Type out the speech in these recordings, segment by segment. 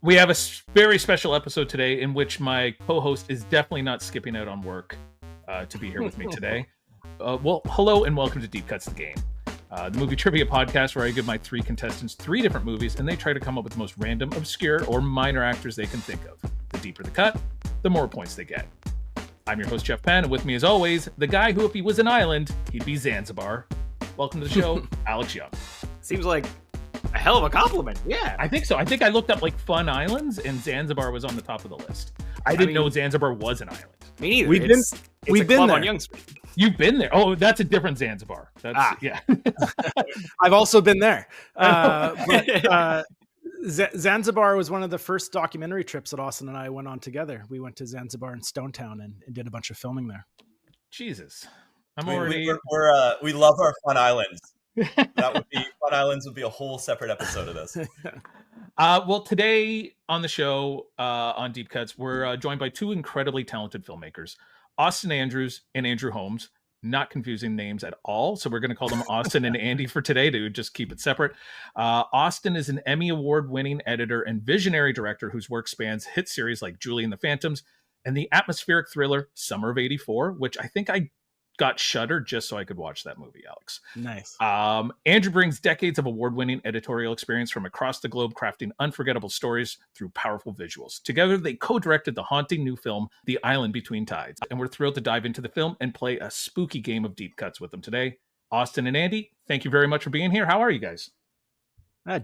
We have a very special episode today in which my co-host is definitely not skipping out on work to be here with me today. Well, hello and welcome to Deep Cuts the Game, the movie trivia podcast where I give my three contestants three different movies and they try to come up with the most random, obscure, or minor actors they can think of. The deeper the cut, the more points they get. I'm your host, Jeff Penn, and with me as always, the guy who, if he was an island, he'd be Zanzibar. Welcome to the show, Alex Young. Seems like a hell of a compliment. Yeah, I think so. I think I looked up like fun islands, and Zanzibar was on the top of the list. I didn't know Zanzibar was an island. Me neither. We've been there. On Young Street. You've been there. Oh, that's a different Zanzibar. Yeah. I've also been there. Zanzibar was one of the first documentary trips that Austin and I went on together. We went to Zanzibar and Stonetown and did a bunch of filming there. Jesus. We love our fun islands. Fun islands would be a whole separate episode of this. Well, today on the show, on Deep Cuts, we're joined by two incredibly talented filmmakers, Austin Andrews and Andrew Holmes. Not confusing names at all. So we're going to call them Austin and Andy for today to just keep it separate. Austin is an Emmy Award-winning editor and visionary director whose work spans hit series like Julie and the Phantoms and the atmospheric thriller Summer of '84, which I think I got shuttered just so I could watch that movie, Alex. Nice. Andrew brings decades of award-winning editorial experience from across the globe, crafting unforgettable stories through powerful visuals. Together, they co-directed the haunting new film, The Island Between Tides. And we're thrilled to dive into the film and play a spooky game of deep cuts with them today. Austin and Andy, thank you very much for being here. How are you guys?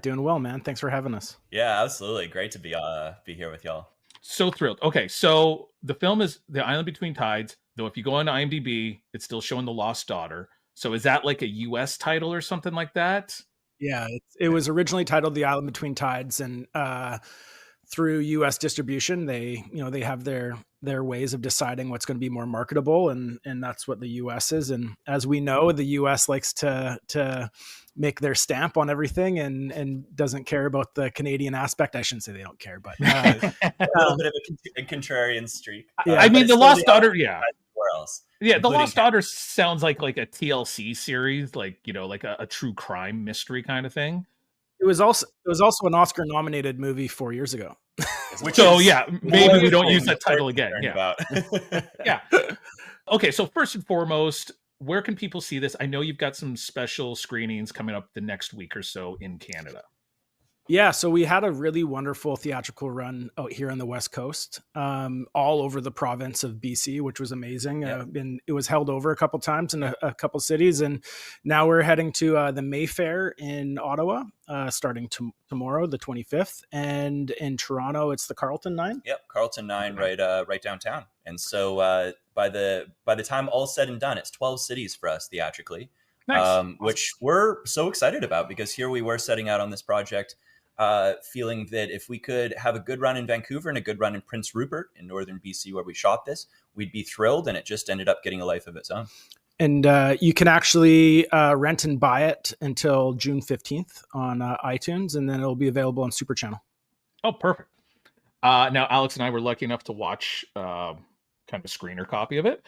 Doing well, man. Thanks for having us. Yeah, absolutely. Great to be here with y'all. So thrilled. Okay, so the film is The Island Between Tides. Though if you go on IMDb, it's still showing The Lost Daughter. So is that like a U.S. title or something like that? Yeah, it was originally titled The Island Between Tides, and through U.S. distribution, they have their ways of deciding what's going to be more marketable, and that's what the U.S. is. And as we know, the U.S. likes to make their stamp on everything and doesn't care about the Canadian aspect. I shouldn't say they don't care, but a little bit of a contrarian streak. Yeah, I mean, The Lost Daughter, yeah. Where else? Yeah, The Lost Daughter sounds like a TLC series, like a true crime mystery kind of thing. It was also an Oscar nominated movie 4 years ago. Maybe we don't use that title again. Yeah. Yeah. Okay, so first and foremost, where can people see this? I know you've got some special screenings coming up the next week or so in Canada. Yeah, so we had a really wonderful theatrical run out here on the West Coast, all over the province of BC, which was amazing. Yeah. And it was held over a couple times in a couple cities, and now we're heading to the Mayfair in Ottawa, starting tomorrow, the 25th, and in Toronto, it's the Carlton 9. Yep, Carlton 9, right downtown. And so by the time all's said and done, it's 12 cities for us theatrically, nice. Which we're so excited about because here we were setting out on this project. Feeling that if we could have a good run in Vancouver and a good run in Prince Rupert in northern BC where we shot this, we'd be thrilled, and it just ended up getting a life of its own. And you can actually rent and buy it until June 15th on iTunes, and then it'll be available on Super Channel. Oh, perfect. Now, Alex and I were lucky enough to watch kind of a screener copy of it,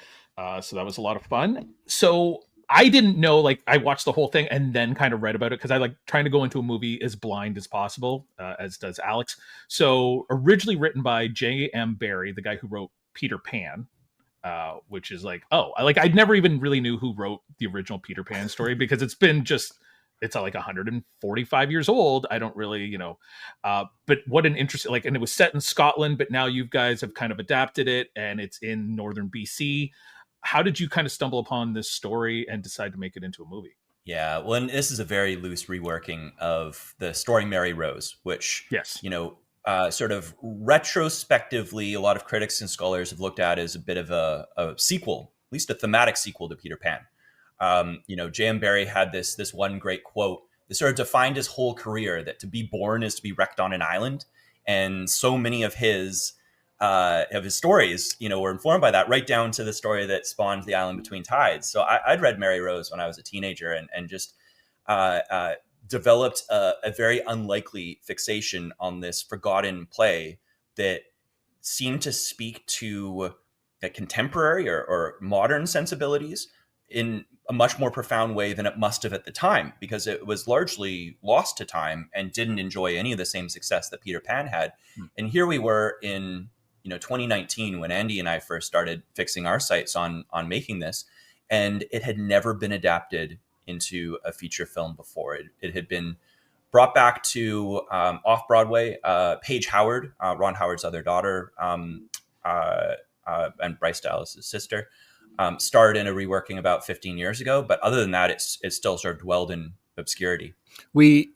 so that was a lot of fun. So I didn't know, like, I watched the whole thing and then kind of read about it because I like trying to go into a movie as blind as possible, as does Alex. So originally written by J.M. Barrie, the guy who wrote Peter Pan, which is like, I never even really knew who wrote the original Peter Pan story because it's like 145 years old. I don't really, but what an interesting, and it was set in Scotland, but now you guys have kind of adapted it and it's in northern BC. How did you kind of stumble upon this story and decide to make it into a movie? Yeah, well, and this is a very loose reworking of the story Mary Rose, which, yes, sort of retrospectively, a lot of critics and scholars have looked at as a bit of a sequel, at least a thematic sequel to Peter Pan. J.M. Barrie had this one great quote that sort of defined his whole career, that to be born is to be wrecked on an island. And so many of his stories, were informed by that, right down to the story that spawned The Island Between Tides. So I'd read Mary Rose when I was a teenager and just developed a very unlikely fixation on this forgotten play that seemed to speak to contemporary or modern sensibilities in a much more profound way than it must have at the time, because it was largely lost to time and didn't enjoy any of the same success that Peter Pan had. And here we were in 2019, when Andy and I first started fixing our sights on making this, and it had never been adapted into a feature film before. It had been brought back to off Broadway. Paige Howard, Ron Howard's other daughter, and Bryce Dallas's sister, starred in a reworking about 15 years ago. But other than that, it's still sort of dwelled in obscurity. We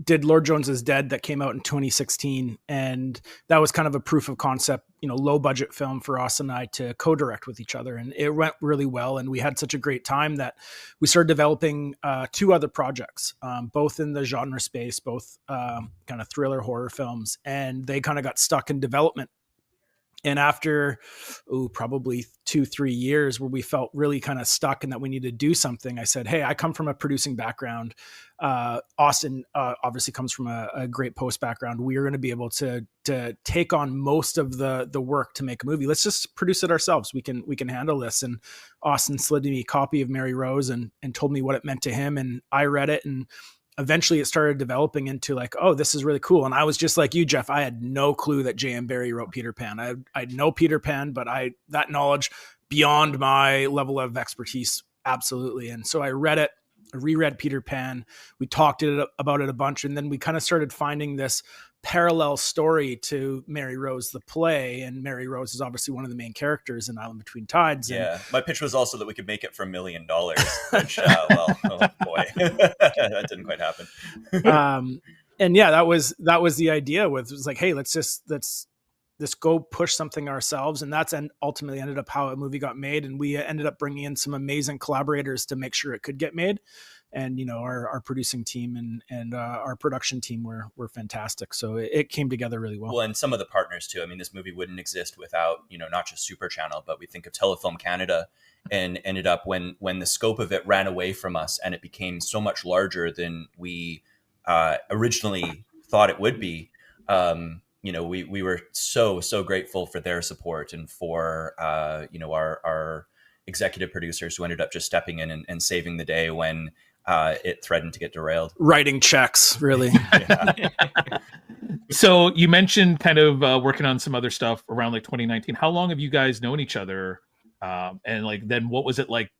did Lord Jones is Dead, that came out in 2016, and that was kind of a proof of concept, low budget film for us and I to co-direct with each other, and it went really well, and we had such a great time that we started developing 2 other projects, both in the genre space, both kind of thriller horror films, and they kind of got stuck in development. And after probably 2-3 years where we felt really kind of stuck and that we needed to do something, I said, hey, I come from a producing background. Austin obviously comes from a great post background. We are going to be able to take on most of the work to make a movie. Let's just produce it ourselves. We can handle this. And Austin slid me a copy of Mary Rose and told me what it meant to him. And I read it, and eventually it started developing into like, oh, this is really cool. And I was just like you, Jeff. I had no clue that J.M. Barrie wrote Peter Pan. I know Peter Pan, but that knowledge beyond my level of expertise, absolutely. And so I read it, I reread Peter Pan. We talked about it a bunch, and then we kind of started finding this parallel story to Mary Rose, the play. And Mary Rose is obviously one of the main characters in Island Between Tides. Yeah. My pitch was also that we could make it for $1 million, which, well, oh boy, that didn't quite happen. And yeah, that was the idea. It was like, hey, let's go push something ourselves. And that's ultimately ended up how a movie got made. And we ended up bringing in some amazing collaborators to make sure it could get made. And, our producing team and our production team were fantastic. So it came together really well. Well, and some of the partners too. I mean, this movie wouldn't exist without, not just Super Channel, but we think of Telefilm Canada, and ended up when the scope of it ran away from us and it became so much larger than we originally thought it would be. We were so grateful for their support and for, our executive producers who ended up just stepping in and saving the day when it threatened to get derailed. Writing checks, really. So you mentioned kind of working on some other stuff around like 2019. How long have you guys known each other? And like, then what was it like,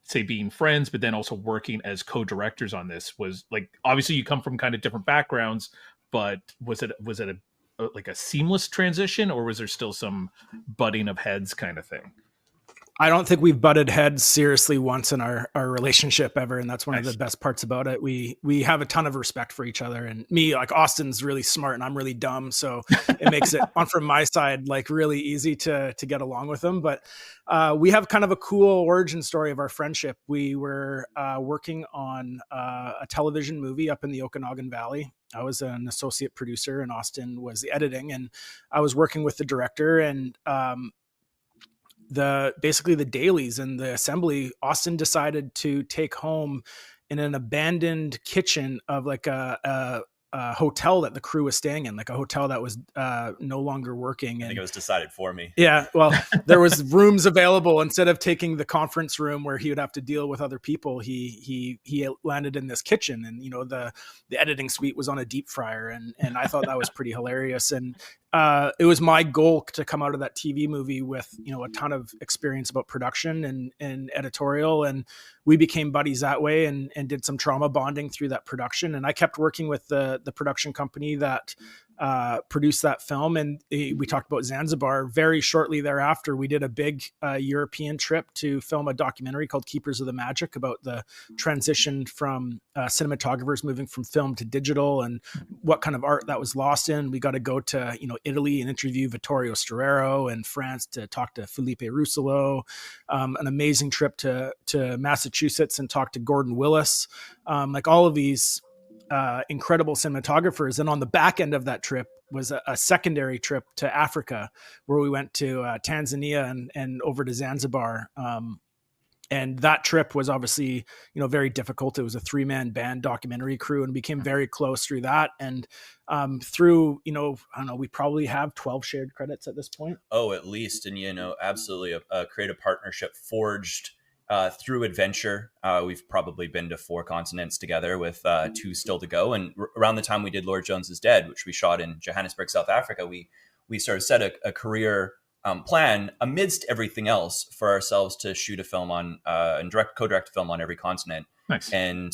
say being friends, but then also working as co-directors on this? Was like, obviously you come from kind of different backgrounds, but was it a seamless transition, or was there still some butting of heads kind of thing? I don't think we've butted heads seriously once in our relationship ever. And that's one of the best parts about it. We have a ton of respect for each other, and me, like Austin's really smart and I'm really dumb. So it makes it from my side, like really easy to get along with him. But we have kind of a cool origin story of our friendship. We were working on a television movie up in the Okanagan Valley. I was an associate producer and Austin was the editing, and I was working with the director, and basically the dailies and the assembly, Austin decided to take home in an abandoned kitchen of like a hotel that the crew was staying in, like a hotel that was no longer working. I think it was decided for me. Yeah. Well, there was rooms available. Instead of taking the conference room where he would have to deal with other people, he landed in this kitchen, and, the editing suite was on a deep fryer. And I thought that was pretty hilarious. And it was my goal to come out of that TV movie with, a ton of experience about production and editorial. And we became buddies that way and did some trauma bonding through that production. And I kept working with the production company that produced that film. And we talked about Zanzibar. Very shortly thereafter, we did a big European trip to film a documentary called Keepers of the Magic about the transition from cinematographers moving from film to digital and what kind of art that was lost in. We got to go to, Italy and interview Vittorio Storaro, and France to talk to Felipe Russolo, an amazing trip to Massachusetts and talk to Gordon Willis, like all of these incredible cinematographers. And on the back end of that trip was a secondary trip to Africa, where we went to Tanzania and over to Zanzibar. And that trip was obviously, very difficult. It was a 3-man band documentary crew, and became very close through that. And through, I don't know, we probably have 12 shared credits at this point. Oh, at least. And, absolutely a creative partnership forged through adventure. We've probably been to 4 continents together with 2 still to go. And around the time we did Lord Jones is Dead, which we shot in Johannesburg, South Africa, we sort of set a career plan amidst everything else for ourselves to shoot a film on and co-direct a film on every continent. Nice. And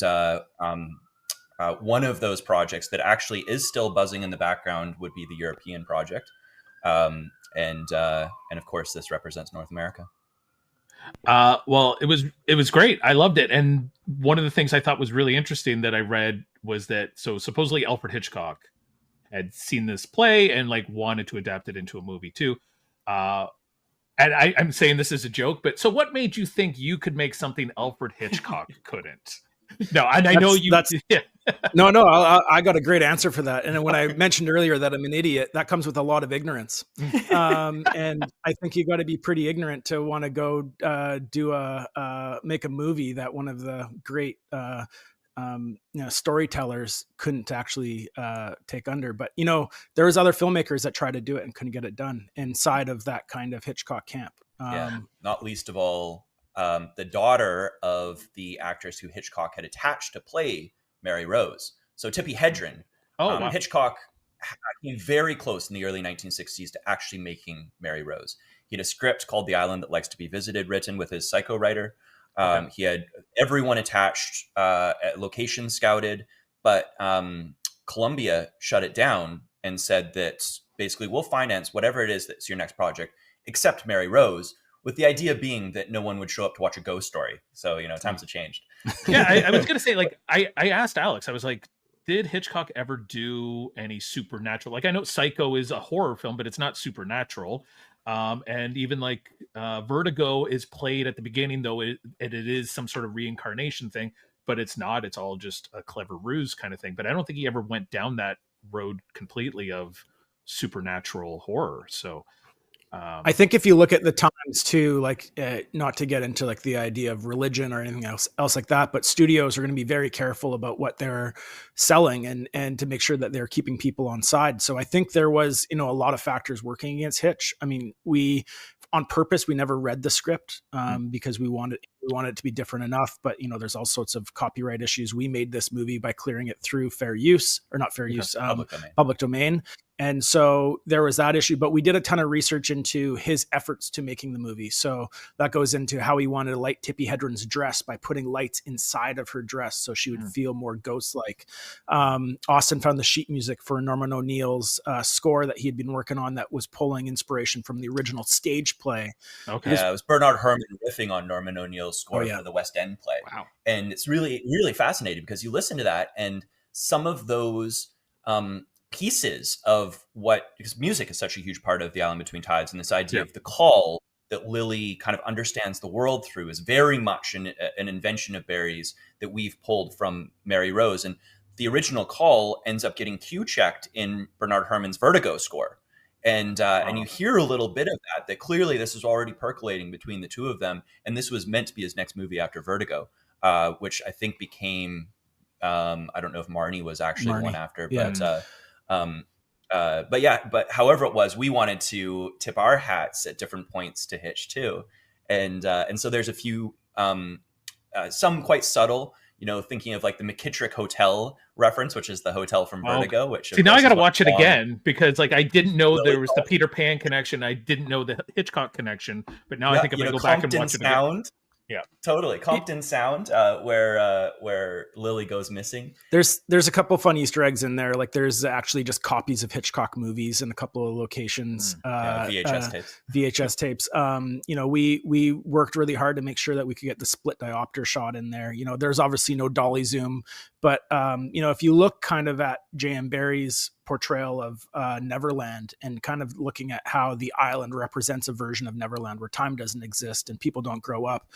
one of those projects that actually is still buzzing in the background would be the European project. And of course, this represents North America. Well, it was great. I loved it. And one of the things I thought was really interesting that I read was that, so supposedly Alfred Hitchcock had seen this play and like wanted to adapt it into a movie too. And I'm saying this as a joke, but so what made you think you could make something Alfred Hitchcock couldn't? No, and I know you. Yeah. No, I got a great answer for that. And when I mentioned earlier that I'm an idiot, that comes with a lot of ignorance. And I think you got to be pretty ignorant to want to go make a movie that one of the great storytellers couldn't actually take under. But there was other filmmakers that tried to do it and couldn't get it done inside of that kind of Hitchcock camp. Not least of all, the daughter of the actress who Hitchcock had attached to play Mary Rose. So Tippi Hedren. Wow. Hitchcock came very close in the early 1960s to actually making Mary Rose. He had a script called The Island That Likes to Be Visited, written with his psycho writer. He had everyone attached, location scouted, but Columbia shut it down and said that basically we'll finance whatever it is that's your next project, except Mary Rose, with the idea being that no one would show up to watch a ghost story. So, times have changed. Yeah, I was going to say, like, I asked Alex, I was like, did Hitchcock ever do any supernatural? Like, I know Psycho is a horror film, but it's not supernatural. And even like Vertigo is played at the beginning, though it is some sort of reincarnation thing, but it's not. It's all just a clever ruse kind of thing. But I don't think he ever went down that road completely of supernatural horror. So I think if you look at the times too, like not to get into like the idea of religion or anything else like that, but studios are going to be very careful about what they're selling and to make sure that they're keeping people on side. So I think there was, a lot of factors working against Hitch. I mean, on purpose, we never read the script because we wanted it to be different enough. But, there's all sorts of copyright issues. We made this movie by clearing it through public domain. And so there was that issue, but we did a ton of research into his efforts to making the movie. So that goes into how he wanted to light Tippi Hedren's dress by putting lights inside of her dress so she would feel more ghost-like. Austin found the sheet music for Norman O'Neill's score that he had been working on that was pulling inspiration from the original stage play. Okay. Yeah, it was Bernard Herrmann riffing on Norman O'Neill's score for the West End play. Wow. And it's really, really fascinating because you listen to that and some of those pieces of because music is such a huge part of The Island Between Tides, and this idea of the call that Lily kind of understands the world through is very much an invention of Barry's that we've pulled from Mary Rose. And the original call ends up getting cue checked in Bernard Herrmann's Vertigo score. And you hear a little bit of that clearly this was already percolating between the two of them. And this was meant to be his next movie after Vertigo, which I think became, I don't know if Marnie was actually the one after, but however it was, we wanted to tip our hats at different points to Hitch too. And so there's a few, some quite subtle, thinking of like the McKittrick Hotel reference, which is the hotel from Vertigo, which see, now I got to watch it again because like, I didn't know there was the Peter Pan connection. I didn't know the Hitchcock connection, but now I think I'm going to go back and watch it again. Yeah, totally. Compton Sound, where Lily goes missing. There's a couple fun Easter eggs in there. Like there's actually just copies of Hitchcock movies in a couple of locations. VHS tapes. We worked really hard to make sure that we could get the split diopter shot in there. There's obviously no dolly zoom, but if you look kind of at J.M. Barrie's portrayal of Neverland and kind of looking at how the island represents a version of Neverland where time doesn't exist and people don't grow up,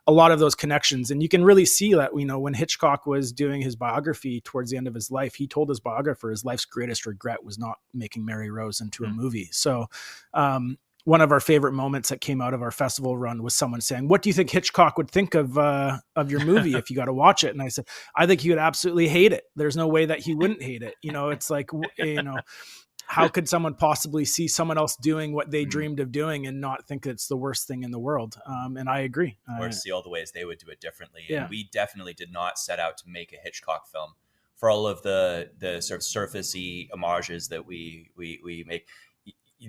a lot of those connections. And you can really see that, when Hitchcock was doing his biography towards the end of his life, he told his biographer his life's greatest regret was not making Mary Rose into a movie. So one of our favorite moments that came out of our festival run was someone saying, "What do you think Hitchcock would think of your movie if you got to watch it?" And I said, "I think he would absolutely hate it. There's no way that he wouldn't hate it." It's like, how could someone possibly see someone else doing what they dreamed of doing and not think it's the worst thing in the world? And I agree. Or see all the ways they would do it differently. Yeah. And we definitely did not set out to make a Hitchcock film. For all of the sort of surfacey homages that we make,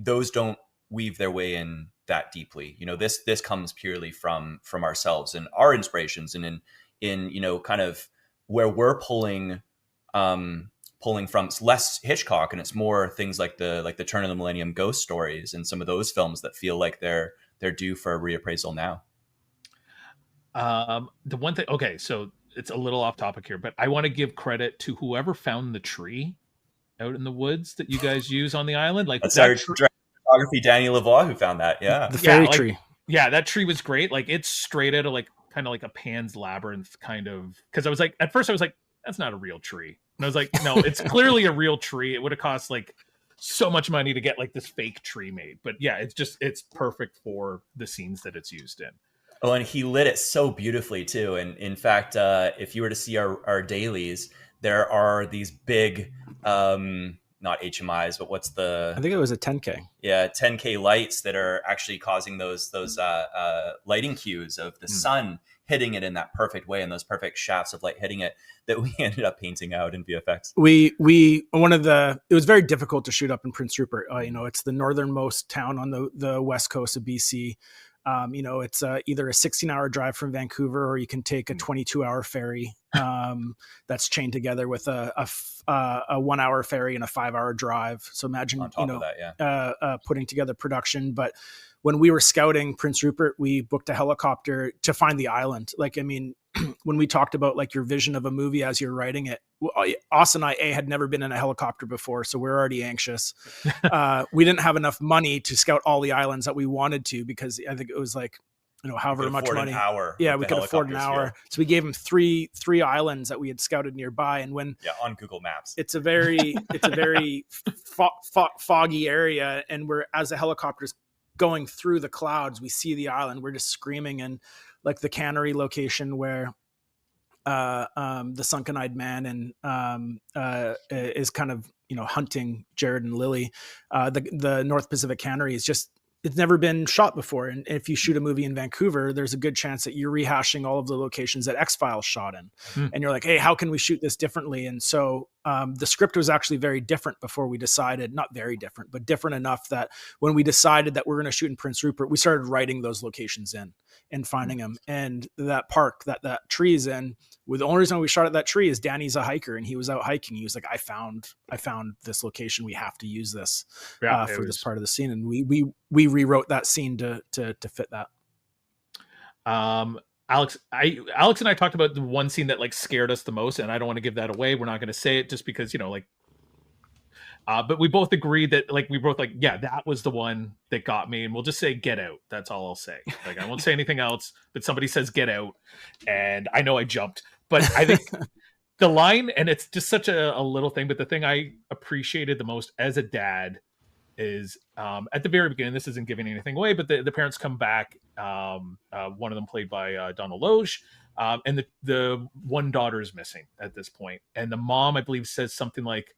those don't weave their way in that deeply. This comes purely from ourselves and our inspirations, and in kind of where we're pulling from. It's less Hitchcock, and it's more things like the Turn of the Millennium ghost stories and some of those films that feel like they're due for a reappraisal now. The one thing, okay, so it's a little off topic here, but I want to give credit to whoever found the tree out in the woods that you guys use on the island. Like, that's our photography, Danny Lavoie, who found that. Yeah, the fairy tree. Yeah, that tree was great. Like, it's straight out of kind of like a Pan's Labyrinth kind of. Because I was like, at first I was like, that's not a real tree, and I was like, no, it's clearly a real tree. It would have cost so much money to get this fake tree made. But yeah, it's perfect for the scenes that it's used in. Oh, and he lit it so beautifully too. And in fact, if you were to see our dailies, there are these big, not HMIs, but I think it was a 10K. Yeah, 10K lights that are actually causing those lighting cues of the sun hitting it in that perfect way, and those perfect shafts of light hitting it that we ended up painting out in VFX. It was very difficult to shoot up in Prince Rupert. It's the northernmost town on the west coast of BC. It's either a 16-hour drive from Vancouver, or you can take a 22-hour ferry that's chained together with a 1-hour ferry and a 5-hour drive. So imagine, on top of that, putting together production. But when we were scouting Prince Rupert, we booked a helicopter to find the island. When we talked about your vision of a movie as you're writing it, Austin and I had never been in a helicopter before, so we're already anxious. We didn't have enough money to scout all the islands that we wanted to, because I think it was however much money. Yeah, we could afford an hour. Yeah. So we gave him three islands that we had scouted nearby, and on Google Maps, it's a very foggy area, and as the helicopter's going through the clouds, we see the island. We're just screaming, and the cannery location where the sunken-eyed man is kind of hunting Jared and Lily. The North Pacific Cannery is just, it's never been shot before, and if you shoot a movie in Vancouver, there's a good chance that you're rehashing all of the locations that X-Files shot in. And you're like, hey, how can we shoot this differently? And so the script was actually very different before we decided, not very different, but different enough that when we decided that we're going to shoot in Prince Rupert, we started writing those locations in and finding them. And that park that tree is in, the only reason we shot at that tree is Danny's a hiker, and he was out hiking. He was like, I found this location. We have to use this for this part of the scene. And we rewrote that scene to fit that. Alex and I talked about the one scene that scared us the most, and I don't want to give that away. We're not going to say it just because, but we both agreed that yeah, that was the one that got me, and we'll just say Get Out. That's all I'll say. I won't say anything else, but somebody says Get Out, and I know I jumped, but I think the line, and it's just such a little thing, but the thing I appreciated the most as a dad is at the very beginning, this isn't giving anything away, but the parents come back, one of them played by Donald Logue, and the one daughter is missing at this point, and the mom, I believe, says something like,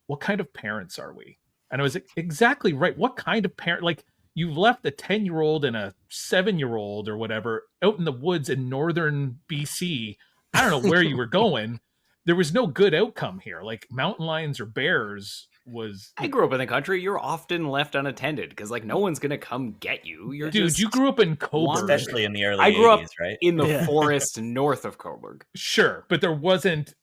what kind of parents are we? And I was like, exactly right. What kind of parent? You've left a 10-year-old and a 7-year-old or whatever out in the woods in northern BC. I don't know where you were going. There was no good outcome here. Mountain lions or bears was. I grew up in the country. You're often left unattended because no one's gonna come get you. You grew up in Coburg, especially in the early 80s, I grew up right? in the forest north of Coburg. Sure, but there wasn't.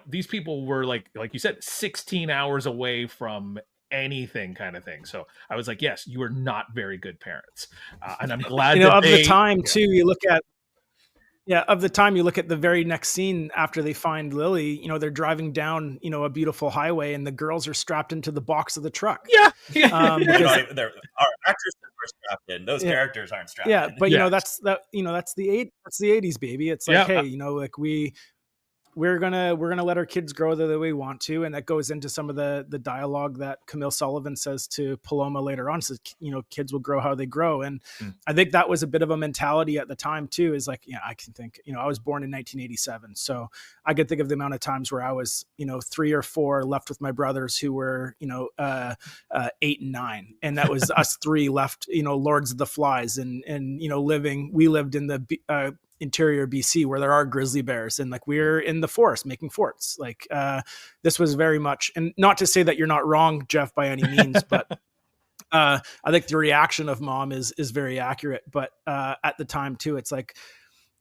These people were like you said, 16 hours away from anything kind of thing. So I was like, yes, you are not very good parents, and I'm glad that of the time too. You look at. Yeah, of the time you look at the very next scene after they find Lily, they're driving down, a beautiful highway, and the girls are strapped into the box of the truck. Yeah. Our actors are strapped in. Those characters aren't strapped in. Yeah, but that's the 80s, baby. It's like, hey, we're gonna let our kids grow the way we want to, and that goes into some of the dialogue that Camille Sullivan says to Paloma later on. Says, kids will grow how they grow, and I think that was a bit of a mentality at the time too. Is like, I can think, I was born in 1987, so I could think of the amount of times where I was, 3 or 4 left with my brothers who were, 8 and 9, and that was us 3 left, Lords of the Flies, and we lived in the interior BC where there are grizzly bears, and like we're in the forest making forts. Like this was very much, and not to say that you're not wrong, Jeff, by any means, but I think the reaction of mom is very accurate. But at the time too, it's like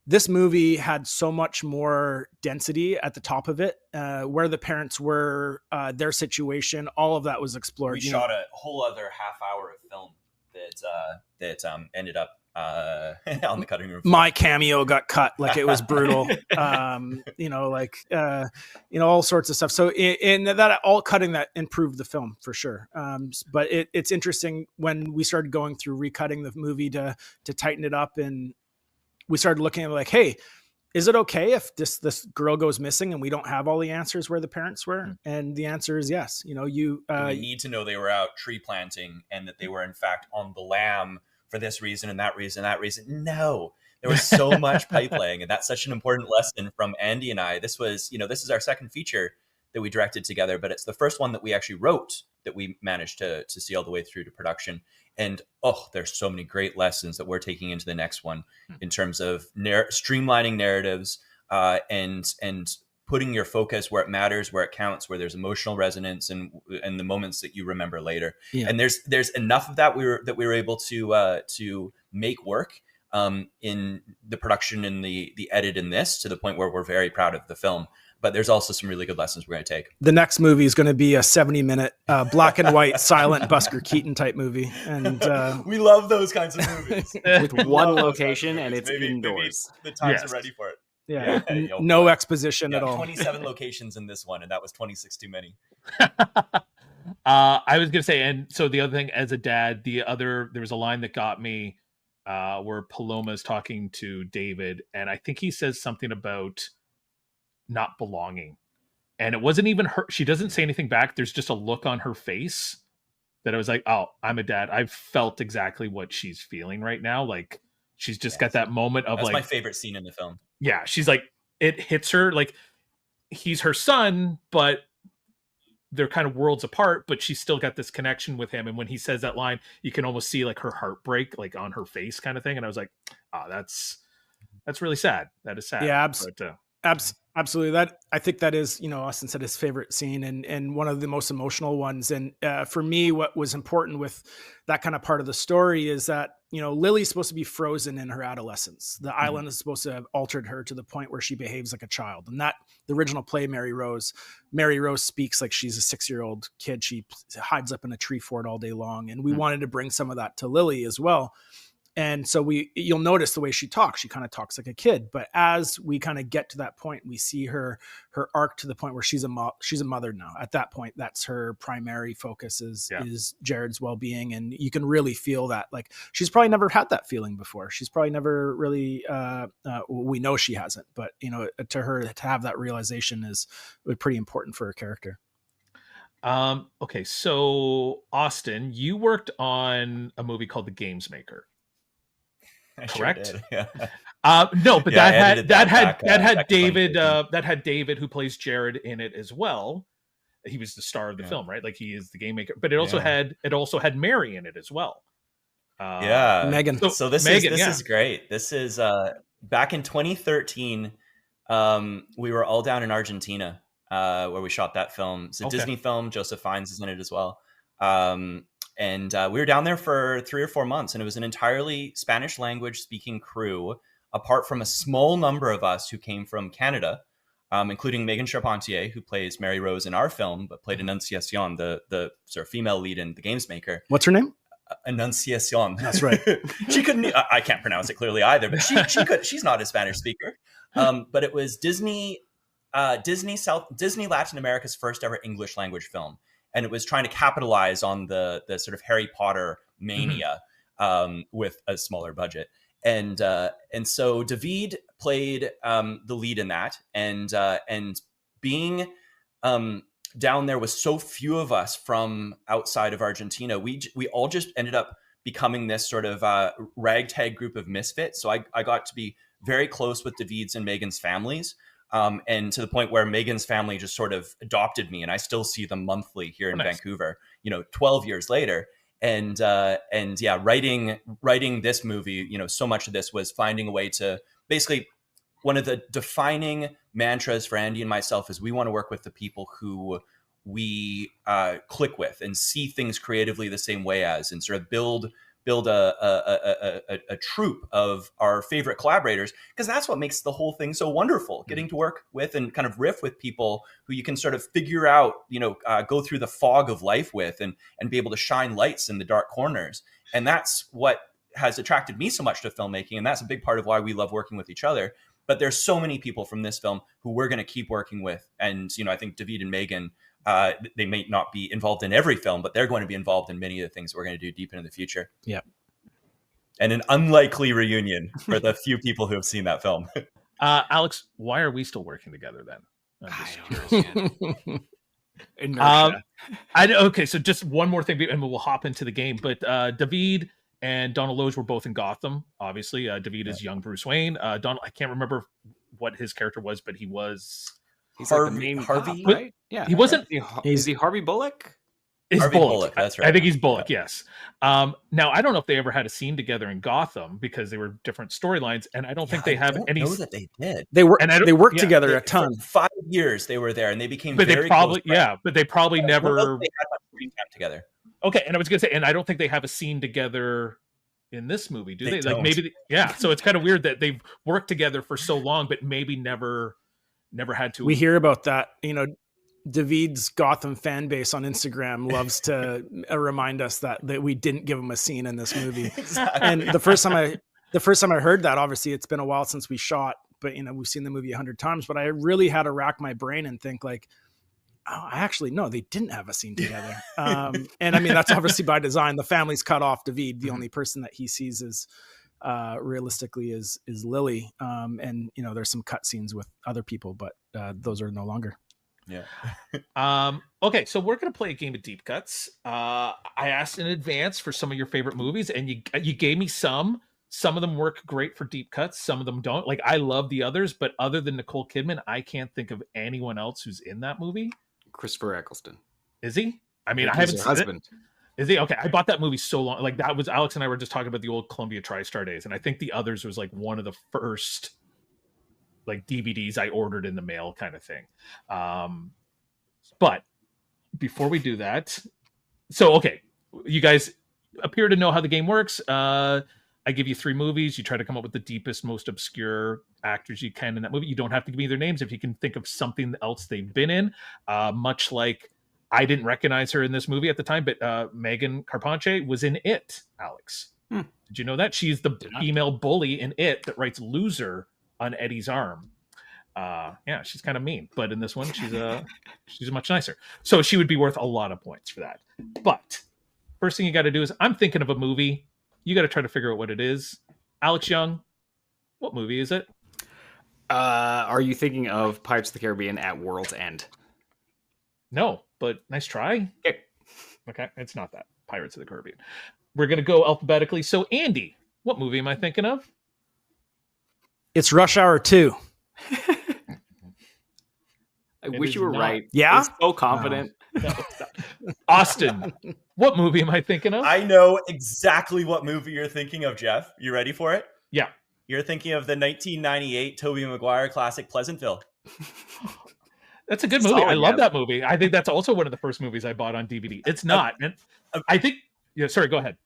this movie had so much more density at the top of it, where the parents were, their situation, all of that was explored. We shot a whole other half hour of film that ended up on the cutting room floor. My cameo got cut, like it was brutal. All sorts of stuff. So in that, all cutting that improved the film for sure. But it's interesting when we started going through recutting the movie to tighten it up, and we started looking at like, hey, is it okay if this girl goes missing and we don't have all the answers where the parents were? And the answer is yes. We need to know they were out tree planting and that they were in fact on the lam for this reason and that reason, No, there was so much pipe laying, and that's such an important lesson from Andy and I. This was, this is our second feature that we directed together, but it's the first one that we actually wrote that we managed to see all the way through to production. And there's so many great lessons that we're taking into the next one in terms of streamlining narratives and putting your focus where it matters, where it counts, where there's emotional resonance and the moments that you remember later. Yeah. And there's enough of that we were able to make work in the production and the edit in this, to the point where we're very proud of the film. But there's also some really good lessons we're going to take. The next movie is going to be a 70-minute black and white silent Buster Keaton type movie. And we love those kinds of movies. With one location and it's indoors. Maybe the times are ready for it. Yeah. No exposition at all. 27 locations in this one, and that was 26 too many. I was going to say, and so the other thing, as a dad, there was a line that got me where Paloma's talking to David, and I think he says something about not belonging, and it wasn't even her. She doesn't say anything back. There's just a look on her face that I was like, oh, I'm a dad. I've felt exactly what she's feeling right now. Like she's just got that moment of That's my favorite scene in the film. Yeah, she's like, it hits her like he's her son, but they're kind of worlds apart, but she's still got this connection with him. And when he says that line, you can almost see like her heartbreak, like on her face kind of thing. And I was like, oh, that's really sad. That is sad. Yeah, absolutely. That, I think that is, Austin said, his favorite scene and one of the most emotional ones. And for me, what was important with that kind of part of the story is that, Lily's supposed to be frozen in her adolescence. The island is supposed to have altered her to the point where she behaves like a child. And that, the original play, Mary Rose speaks like she's a 6-year-old kid. She hides up in a tree fort all day long. And we wanted to bring some of that to Lily as well. And so you'll notice the way she talks. She kind of talks like a kid, but as we kind of get to that point, we see her arc to the point where she's a mother now. At that point, that's her primary focus is Jared's well-being. And you can really feel that, like, she's probably never had that feeling before. She's probably never really, we know she hasn't, but to her to have that realization is pretty important for her character. Okay. So Austin, you worked on a movie called The Games Maker. Correct. Sure did, no, but that had David who plays Jared in it as well. He was the star of the film, right? Like he is the game maker, but it also had Mary in it as well. Megan. So this is great. This is back in 2013. We were all down in Argentina where we shot that film. It's a Disney film. Joseph Fiennes is in it as well. And we were down there for 3 or 4 months, and it was an entirely Spanish language speaking crew, apart from a small number of us who came from Canada, including Megan Charpentier, who plays Mary Rose in our film, but played Annunciacion, the sort of female lead in The Games Maker. What's her name? Annunciacion. That's right. She couldn't, I can't pronounce it clearly either, but she could, she's not a Spanish speaker. But it was Disney Latin America's first ever English language film. And it was trying to capitalize on the sort of Harry Potter mania with a smaller budget. And so David played the lead in that, and being down there with so few of us from outside of Argentina, we all just ended up becoming this sort of ragtag group of misfits. So I got to be very close with David's and Megan's families, and to the point where Megan's family just sort of adopted me, and I still see them monthly here in Vancouver, 12 years later. And yeah, writing this movie, so much of this was finding a way to basically, one of the defining mantras for Andy and myself is we want to work with the people who we click with and see things creatively the same way as, and sort of build a troupe of our favorite collaborators, because that's what makes the whole thing so wonderful, getting to work with and kind of riff with people who you can sort of figure out, go through the fog of life with, and be able to shine lights in the dark corners. And that's what has attracted me so much to filmmaking, and that's a big part of why we love working with each other. But there's so many people from this film who we're going to keep working with, and I think David and Megan, they may not be involved in every film, but they're going to be involved in many of the things we're going to do deep into the future. Yeah. And an unlikely reunion for the few people who have seen that film. Alex, why are we still working together then? I'm just curious. Okay, so just one more thing, and we'll hop into the game. But David and Donal Logue were both in Gotham, obviously. David is young Bruce Wayne. Donal, I can't remember what his character was, but he's like the main Harvey, cop, right? Yeah. He wasn't. Is he Harvey Bullock? He's Harvey Bullock. Bullock, that's right. I think he's Bullock, yes. Now, I don't know if they ever had a scene together in Gotham because they were different storylines, and I don't think they have any. I know that they did. They worked together a ton. For 5 years they were there, and they became but very they probably close friends. but they probably never. They had much screen time together. Okay, and I was gonna say, and I don't think they have a scene together in this movie, do they? Like don't. maybe, So it's kind of weird that they've worked together for so long, but maybe never had to. We hear about that, David's Gotham fan base on Instagram loves to remind us that we didn't give him a scene in this movie. Exactly. And the first time I heard that, obviously it's been a while since we shot, but we've seen the movie 100 times, but I really had to rack my brain and think like, oh, actually, no, they didn't have a scene together. And I mean, that's obviously by design. The family's cut off David. The only person that he sees is realistically is Lily. And there's some cut scenes with other people, but those are no longer. Yeah. Okay, so we're gonna play a game of deep cuts. I asked in advance for some of your favorite movies, and you gave me some. Some of them work great for deep cuts, some of them don't. Like, I love the others, but other than Nicole Kidman, I can't think of anyone else who's in that movie. Christopher Eccleston. Is he? I mean, I haven't seen it. Is he? Okay, I bought that movie so long. Like, that was Alex and I were just talking about the old Columbia TriStar days, and I think the others was like one of the first like DVDs I ordered in the mail kind of thing. But before we do that, so okay, you guys appear to know how the game works. I give you 3 movies. You try to come up with the deepest, most obscure actors you can in that movie. You don't have to give me their names if you can think of something else they've been in. Much like I didn't recognize her in this movie at the time, but Megan Carpentier was in It, Alex. Did you know that? She's the female bully in It that writes loser on Eddie's arm. Yeah, she's kind of mean, but in this one, she's much nicer. So she would be worth a lot of points for that. But first thing you got to do is, I'm thinking of a movie. You got to try to figure out what it is. Alex Young, what movie is it? Are you thinking of Pirates of the Caribbean at World's End? No, but nice try. Okay, it's not that. Pirates of the Caribbean. We're going to go alphabetically. So, Andy, what movie am I thinking of? It's Rush Hour 2. I wish you were right. Yeah? I'm so confident. No, Austin, what movie am I thinking of? I know exactly what movie you're thinking of, Jeff. You ready for it? Yeah. You're thinking of the 1998 Tobey Maguire classic Pleasantville. That's a good movie. I love that movie. I think that's also one of the first movies I bought on DVD. It's not. And I think... Yeah, sorry, go ahead.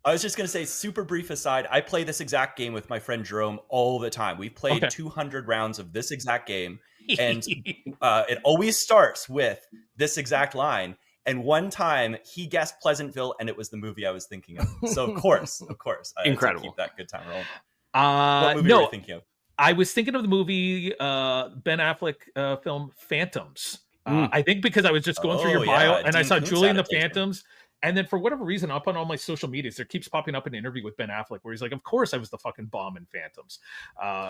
I was just going to say, super brief aside, I play this exact game with my friend Jerome all the time. We've played 200 rounds of this exact game, and it always starts with this exact line. And one time he guessed Pleasantville, and it was the movie I was thinking of. So of course, Incredible. Keep that good time rolling. What movie were you thinking of? I was thinking of the movie Ben Affleck film Phantoms. I think because I was just going through your bio, and I saw Julie and the Phantoms, And then for whatever reason, up on all my social medias, there keeps popping up an interview with Ben Affleck where he's like, "Of course, I was the fucking bomb in Phantoms."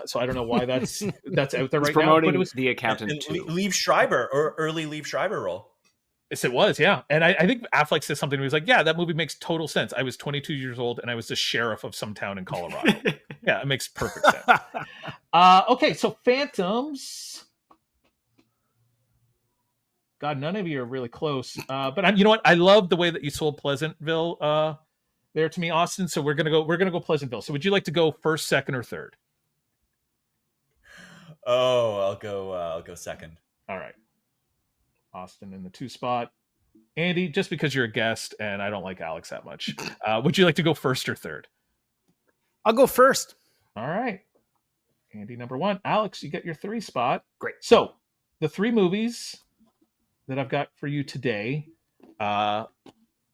So I don't know why that's out there right now. Promoting But it was The Accountant too. Liev Schreiber, or early Liev Schreiber role. Yes, it was, yeah. And I think Affleck says something where he's like, "Yeah, that movie makes total sense. I was 22 years old and I was the sheriff of some town in Colorado." Yeah, it makes perfect sense. Okay, so Phantoms. God, none of you are really close. But you know what? I love the way that you sold Pleasantville there to me, Austin. So we're gonna go Pleasantville. So would you like to go first, second, or third? Oh, I'll go second. All right. Austin in the 2 spot. Andy, just because you're a guest and I don't like Alex that much, would you like to go first or third? I'll go first. All right. Andy, number 1. Alex, you get your 3 spot. Great. So the 3 movies that I've got for you today are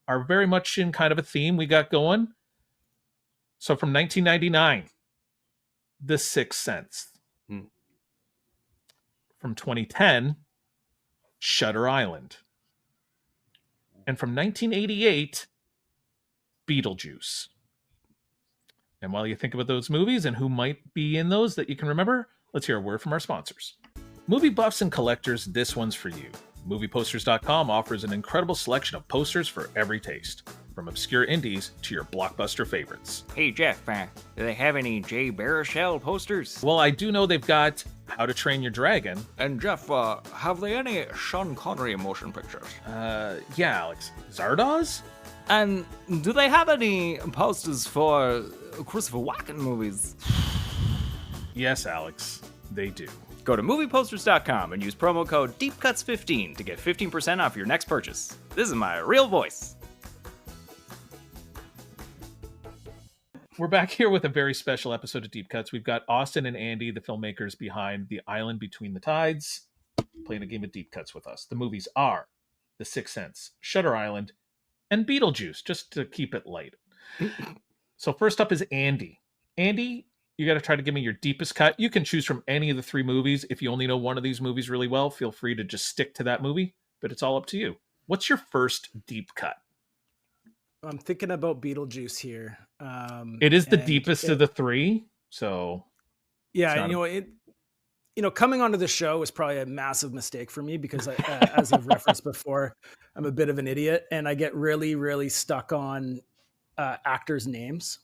very much in kind of a theme we got going. So from 1999, The Sixth Sense. From 2010, Shutter Island. And from 1988, Beetlejuice. And while you think about those movies and who might be in those that you can remember, let's hear a word from our sponsors. Movie buffs and collectors, this one's for you. MoviePosters.com offers an incredible selection of posters for every taste, from obscure indies to your blockbuster favorites. Hey Jeff, do they have any Jay Baruchel posters? Well, I do know they've got How to Train Your Dragon. And Jeff, have they any Sean Connery motion pictures? Yeah, Alex. Zardoz? And do they have any posters for Christopher Walken movies? Yes, Alex, they do. Go to movieposters.com and use promo code DEEPCUTS15 to get 15% off your next purchase. This is my real voice. We're back here with a very special episode of Deep Cuts. We've got Austin and Andy, the filmmakers behind The Island Between the Tides, playing a game of Deep Cuts with us. The movies are The Sixth Sense, Shutter Island, and Beetlejuice, just to keep it light. So first up is Andy. Andy, you got to try to give me your deepest cut. You can choose from any of the 3 movies. If you only know one of these movies really well, feel free to just stick to that movie, but it's all up to you. What's your first deep cut? I'm thinking about Beetlejuice here. It is the deepest of the 3, so yeah, coming onto the show was probably a massive mistake for me because, as I've referenced before, I'm a bit of an idiot and I get really, really stuck on actors' names.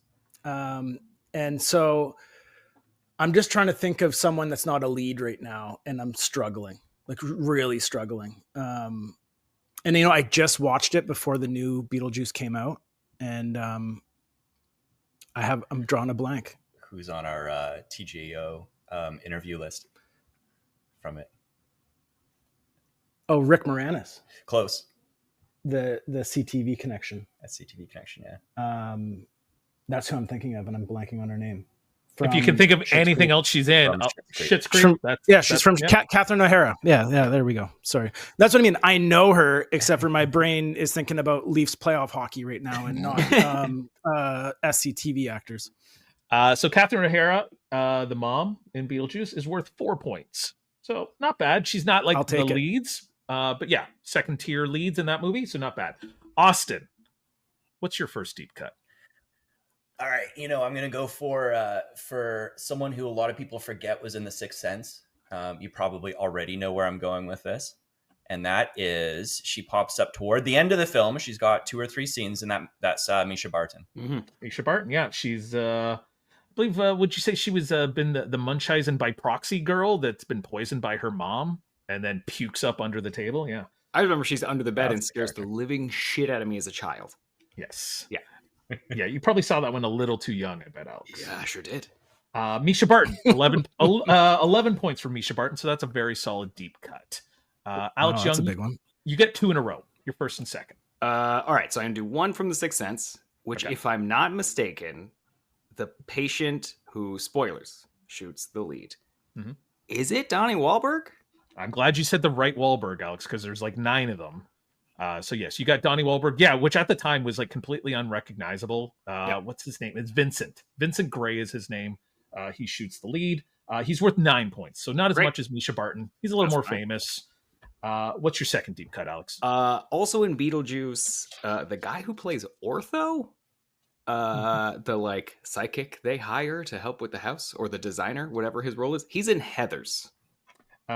And so I'm just trying to think of someone that's not a lead right now, and I'm struggling, like really struggling. And I just watched it before the new Beetlejuice came out, and I'm drawing a blank. Who's on our TGO interview list from it? Oh, Rick Moranis. Close. The CTV connection. That's CTV connection, yeah. That's who I'm thinking of, and I'm blanking on her name. If you can think of anything else she's in, Schitt's Creek. She's from Catherine O'Hara. Yeah, there we go. Sorry. That's what I mean. I know her, except for my brain is thinking about Leafs playoff hockey right now and not SCTV actors. So Catherine O'Hara, the mom in Beetlejuice, is worth 4 points. So not bad. She's not like the leads, but yeah, second tier leads in that movie, so not bad. Austin, what's your first deep cut? All right, I'm going to go for someone who a lot of people forget was in The Sixth Sense. You probably already know where I'm going with this. And that is, she pops up toward the end of the film. She's got 2 or 3 scenes, and that's Misha Barton. Mm-hmm. Misha Barton, yeah. She's, I believe, would you say she was been the Munchausen by proxy girl that's been poisoned by her mom and then pukes up under the table? Yeah. I remember she's under the bed and scares the living shit out of me as a child. Yes. Yeah. Yeah, you probably saw that one a little too young, I bet, Alex. Yeah, I sure did. Misha Barton, 11 points for Misha Barton, so that's a very solid deep cut. Alex Young, that's a big one. You get 2 in a row, your first and second. All right, so I'm going to do one from The Sixth Sense, which, if I'm not mistaken, the patient who, spoilers, shoots the lead. Mm-hmm. Is it Donnie Wahlberg? I'm glad you said the right Wahlberg, Alex, because there's like 9 of them. So yes, you got Donnie Wahlberg. Yeah, which at the time was like completely unrecognizable. What's his name? It's Vincent. Vincent Gray is his name. He shoots the lead. He's worth 9 points, so not as much as Misha Barton. He's a little more famous. What's your second deep cut, Alex? Also in Beetlejuice, the guy who plays Ortho, the like psychic they hire to help with the house, or the designer, whatever his role is, he's in Heathers.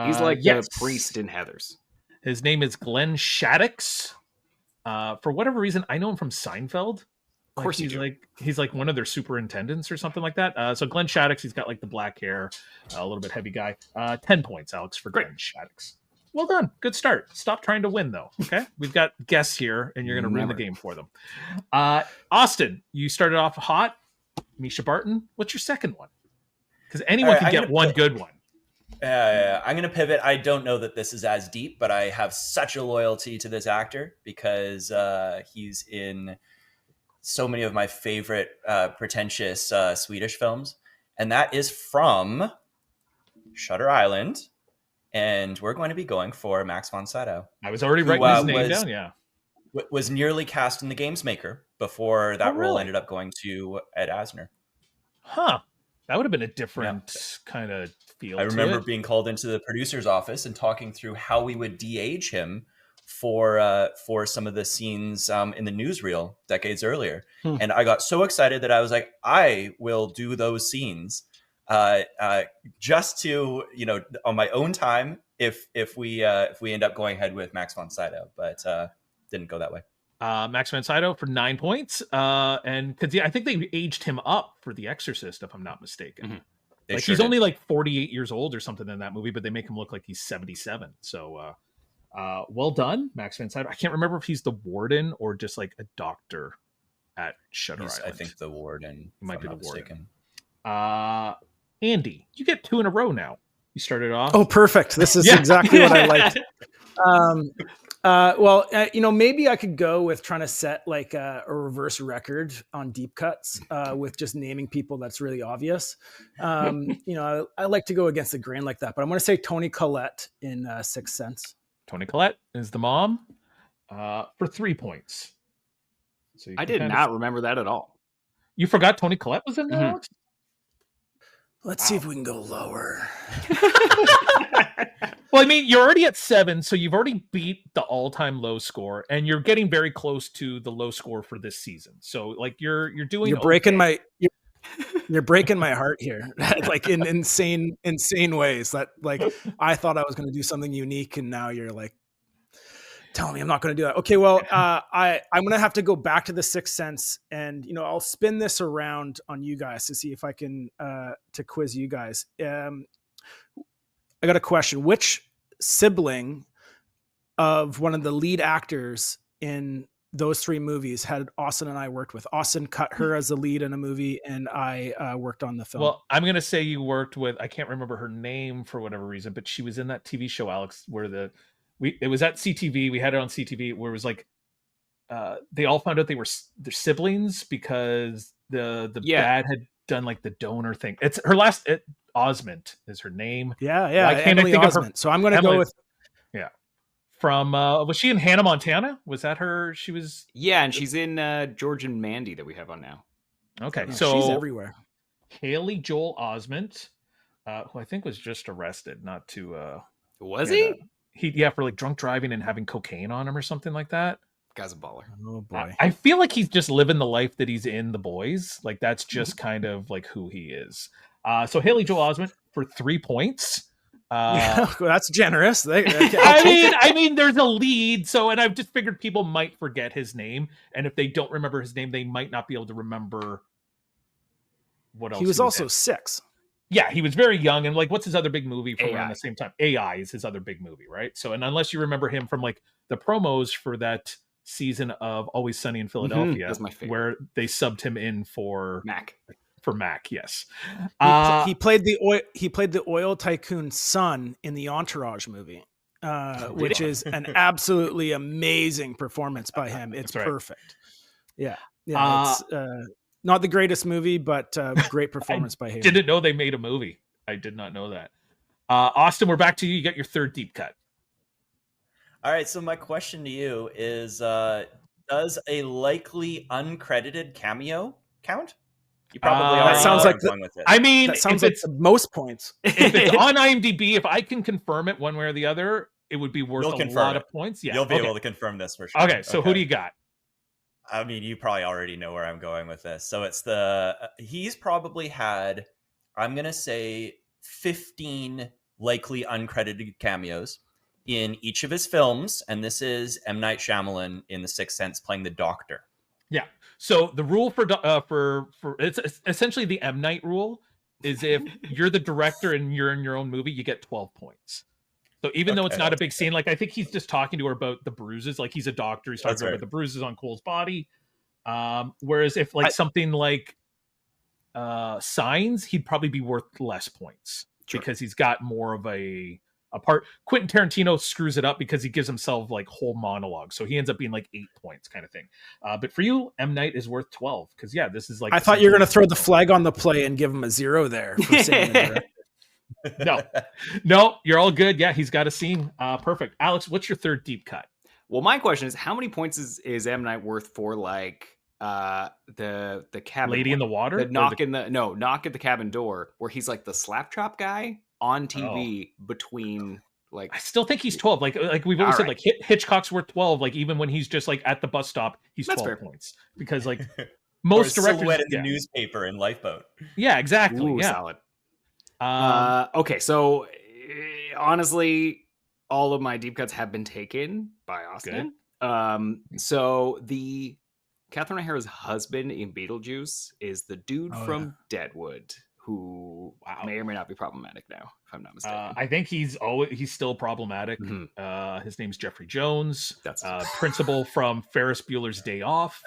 He's like the priest in Heathers. His name is Glenn Shaddix. For whatever reason, I know him from Seinfeld. Of course, he's like one of their superintendents or something like that. So Glenn Shaddix, he's got like the black hair, a little bit heavy guy. 10 points, Alex, for Glenn Shaddix. Well done. Good start. Stop trying to win, though. Okay, we've got guests here, and you're going to ruin the game for them. Austin, you started off hot. Misha Barton, what's your second one? Because anyone can get one good one. I'm going to pivot. I don't know that this is as deep, but I have such a loyalty to this actor because he's in so many of my favorite pretentious Swedish films. And that is from Shutter Island. And we're going to be going for Max von Sydow. I was already writing his name down, yeah. Was nearly cast in The Games Maker before that role ended up going to Ed Asner. Huh. That would have been a different kind of feel. I remember being called into the producer's office and talking through how we would de-age him for some of the scenes in the newsreel decades earlier. And I got so excited that I was like, I will do those scenes just to, on my own time if we end up going ahead with Max von Sydow, but didn't go that way. Max von Sydow for 9 points. And because I think they aged him up for The Exorcist, if I'm not mistaken. Mm-hmm. Like he's only like 48 years old or something in that movie, but they make him look like he's 77. So well done, Max von Sydow. I can't remember if he's the warden or just like a doctor at Shutter Island. I think the warden. He might be the warden. Andy, you get 2 in a row now. You started off. Oh, perfect. This is exactly what I liked. Maybe I could go with trying to set like a reverse record on deep cuts with just naming people that's really obvious. I like to go against the grain like that, but I'm going to say Toni Collette in Sixth Sense. Toni Collette is the mom for 3 points. So I did not remember that at all. You forgot Toni Collette was in there, Alex? Let's see if we can go lower. Well, I mean, you're already at 7, so you've already beat the all-time low score, and you're getting very close to the low score for this season. So, like, you're doing. You're breaking you're breaking my heart here, like in insane ways. That like I thought I was going to do something unique, and now you're like telling me I'm not going to do that. Okay, well, I'm going to have to go back to the Sixth Sense, and I'll spin this around on you guys to see if I can to quiz you guys. I got a question. Which sibling of one of the lead actors in those 3 movies had Austin and I worked with? Austin cut her as the lead in a movie, and I worked on the film. Well, I'm going to say you worked with, I can't remember her name for whatever reason, but she was in that TV show, Alex, where it was at CTV. We had it on CTV where it was like, they all found out they're siblings because the dad had done like the donor thing. It's her last, Osment is her name. Yeah. Why can't I think Osment. Of her? So I'm going to go with. Yeah. From, was she in Hannah Montana? Was that her? She was. Yeah. And she's in George and Mandy that we have on now. Okay. Yeah, so she's everywhere. Haley Joel Osment, who I think was just arrested, not to. Was he? For like drunk driving and having cocaine on him or something like that. Guy's a baller. Oh boy. I feel like he's just living the life that he's in The Boys. Like that's just kind of like who he is. So Haley Joel Osment for 3 points. That's generous. I mean, there's a lead. So, and I've just figured people might forget his name. And if they don't remember his name, they might not be able to remember what else. He was also 6. Yeah, he was very young. And like, what's his other big movie from around the same time? AI is his other big movie, right? So, and unless you remember him from like the promos for that season of Always Sunny in Philadelphia, that's my favorite, where they subbed him in for Mac. For Mac, yes. He played the oil tycoon's son in the Entourage movie, which is an absolutely amazing performance by him. It's perfect. Yeah. It's not the greatest movie, but great performance by him. Didn't know they made a movie. I did not know that. Austin, we're back to you. You got your 3rd deep cut. All right. So my question to you is, does a likely uncredited cameo count? You probably that sounds like I mean, that sounds like the most points. If it's on IMDb, if I can confirm it one way or the other, it would be worth You'll a confirm lot it. of points. Yeah. You'll be okay. able to confirm this for sure. Okay, so who do you got? I mean, you probably already know where I'm going with this. So it's he's probably had, I'm going to say 15 likely uncredited cameos in each of his films. And this is M. Night Shyamalan in The Sixth Sense playing the Doctor. Yeah. So the rule for it's essentially the M. Night rule is if you're the director and you're in your own movie, you get 12 points. So even though it's not a big scene, like I think he's just talking to her about the bruises, like he's a doctor, he's talking about the bruises on Cole's body. Whereas if like something like Signs, he'd probably be worth less points because he's got more of a part. Quentin Tarantino screws it up because he gives himself like whole monologues, so he ends up being like 8 points kind of thing. But for you, M. Night is worth 12 because this is like I thought you were going to throw the flag on the play and give him a 0 there. For saying no, you're all good. Yeah, he's got a scene. Perfect. Alex, what's your third deep cut? Well, my question is, how many points is M. Night worth for like the cabin Lady in the Water? The knock at the cabin door where he's like the slap chop guy on TV between like I still think he's 12. Like we've always said, like Hitchcock's worth 12. Like even when he's just like at the bus stop, he's 12 points because like most directors silhouette in the newspaper in Lifeboat. Yeah, exactly. Ooh, solid. Okay, so honestly, all of my deep cuts have been taken by Austin. So the Catherine O'Hara's husband in Beetlejuice is the dude from Deadwood, who may or may not be problematic now, if I'm not mistaken. I think he's still problematic. Mm-hmm. His name's Jeffrey Jones. That's principal from Ferris Bueller's Day Off.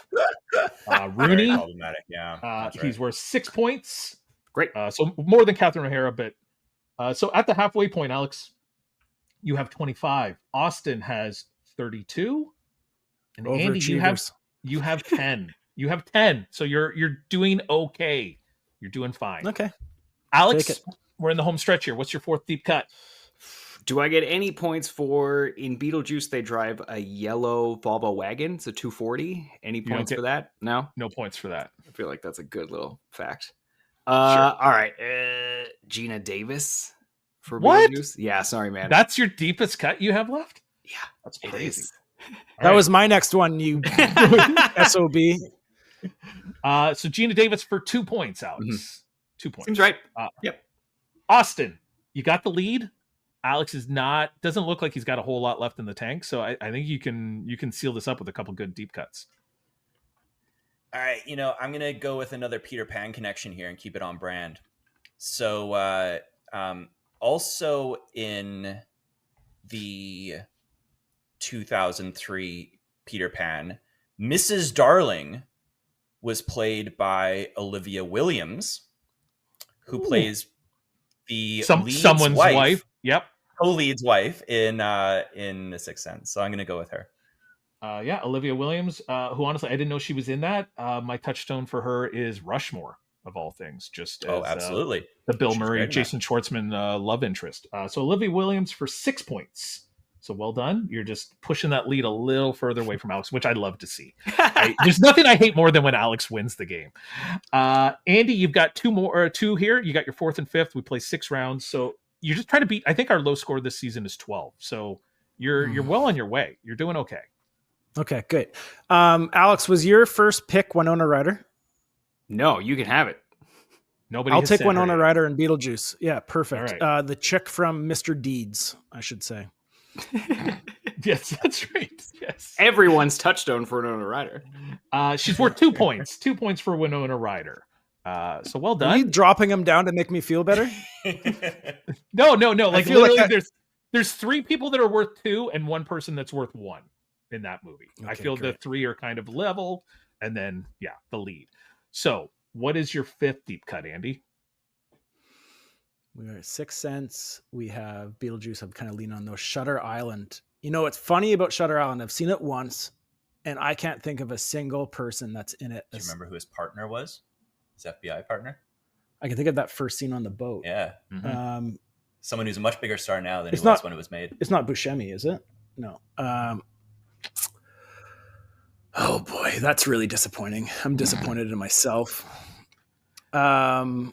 Rooney. Very problematic, yeah. He's worth 6 points. Great. So more than Catherine O'Hara, but so at the halfway point, Alex, you have 25. Austin has 32, and Andy, you have 10. You have 10. So you're doing okay. You're doing fine. Okay. Alex, we're in the home stretch here. What's your fourth deep cut? Do I get any points for in Beetlejuice? They drive a yellow Volvo wagon, so 240. Any points for that? No, no points for that. I feel like that's a good little fact. Sure. All right, Gina Davis for Beetlejuice. Yeah, sorry, man. That's your deepest cut you have left? Yeah, that's crazy. That was my next one. You SOB. So Gina Davis for 2 points, Alex. Mm-hmm. 2 points. Seems right. Yep. Austin, you got the lead. Alex doesn't look like he's got a whole lot left in the tank. So I think you can seal this up with a couple good deep cuts. All right. I'm going to go with another Peter Pan connection here and keep it on brand. So also in the 2003 Peter Pan, Mrs. Darling was played by Olivia Williams, who plays the someone's wife. Yep, co-lead's wife in The Sixth Sense. So I'm going to go with her. Olivia Williams, who honestly I didn't know she was in that. My touchstone for her is Rushmore, of all things. Just as, absolutely, the Bill Murray, Jason Schwartzman love interest. So Olivia Williams for 6 points. So well done. You're just pushing that lead a little further away from Alex, which I love to see. There's nothing I hate more than when Alex wins the game. Andy, you've got two here. You got your fourth and fifth. We play 6 rounds. So you're just trying to beat. I think our low score this season is 12. So you're well on your way. You're doing okay. Okay, good. Alex, was your first pick Winona Ryder? No, you can have it. I'll take Winona Ryder and Beetlejuice. Yeah, perfect. Right. The chick from Mr. Deeds, I should say. Yes, that's right. Yes, everyone's touchstone for Winona Ryder. She's worth 2 points. 2 points for Winona Ryder. So well done. Are you dropping them down to make me feel better? No. Like literally, there's 3 people that are worth 2 and 1 person that's worth 1 in that movie. Okay, I feel great. The 3 are kind of level, and then the lead. So what is your 5th deep cut, Andy? We are Sixth Sense. We have Beetlejuice. I'm kind of leaning on those. Shutter Island. What's funny about Shutter Island? I've seen it once, and I can't think of a single person that's in it. Do you remember who his partner was? His FBI partner? I can think of that first scene on the boat. Yeah. Mm-hmm. Someone who's a much bigger star now than he was when it was made. It's not Buscemi, is it? No. Oh boy, that's really disappointing. I'm disappointed in myself. You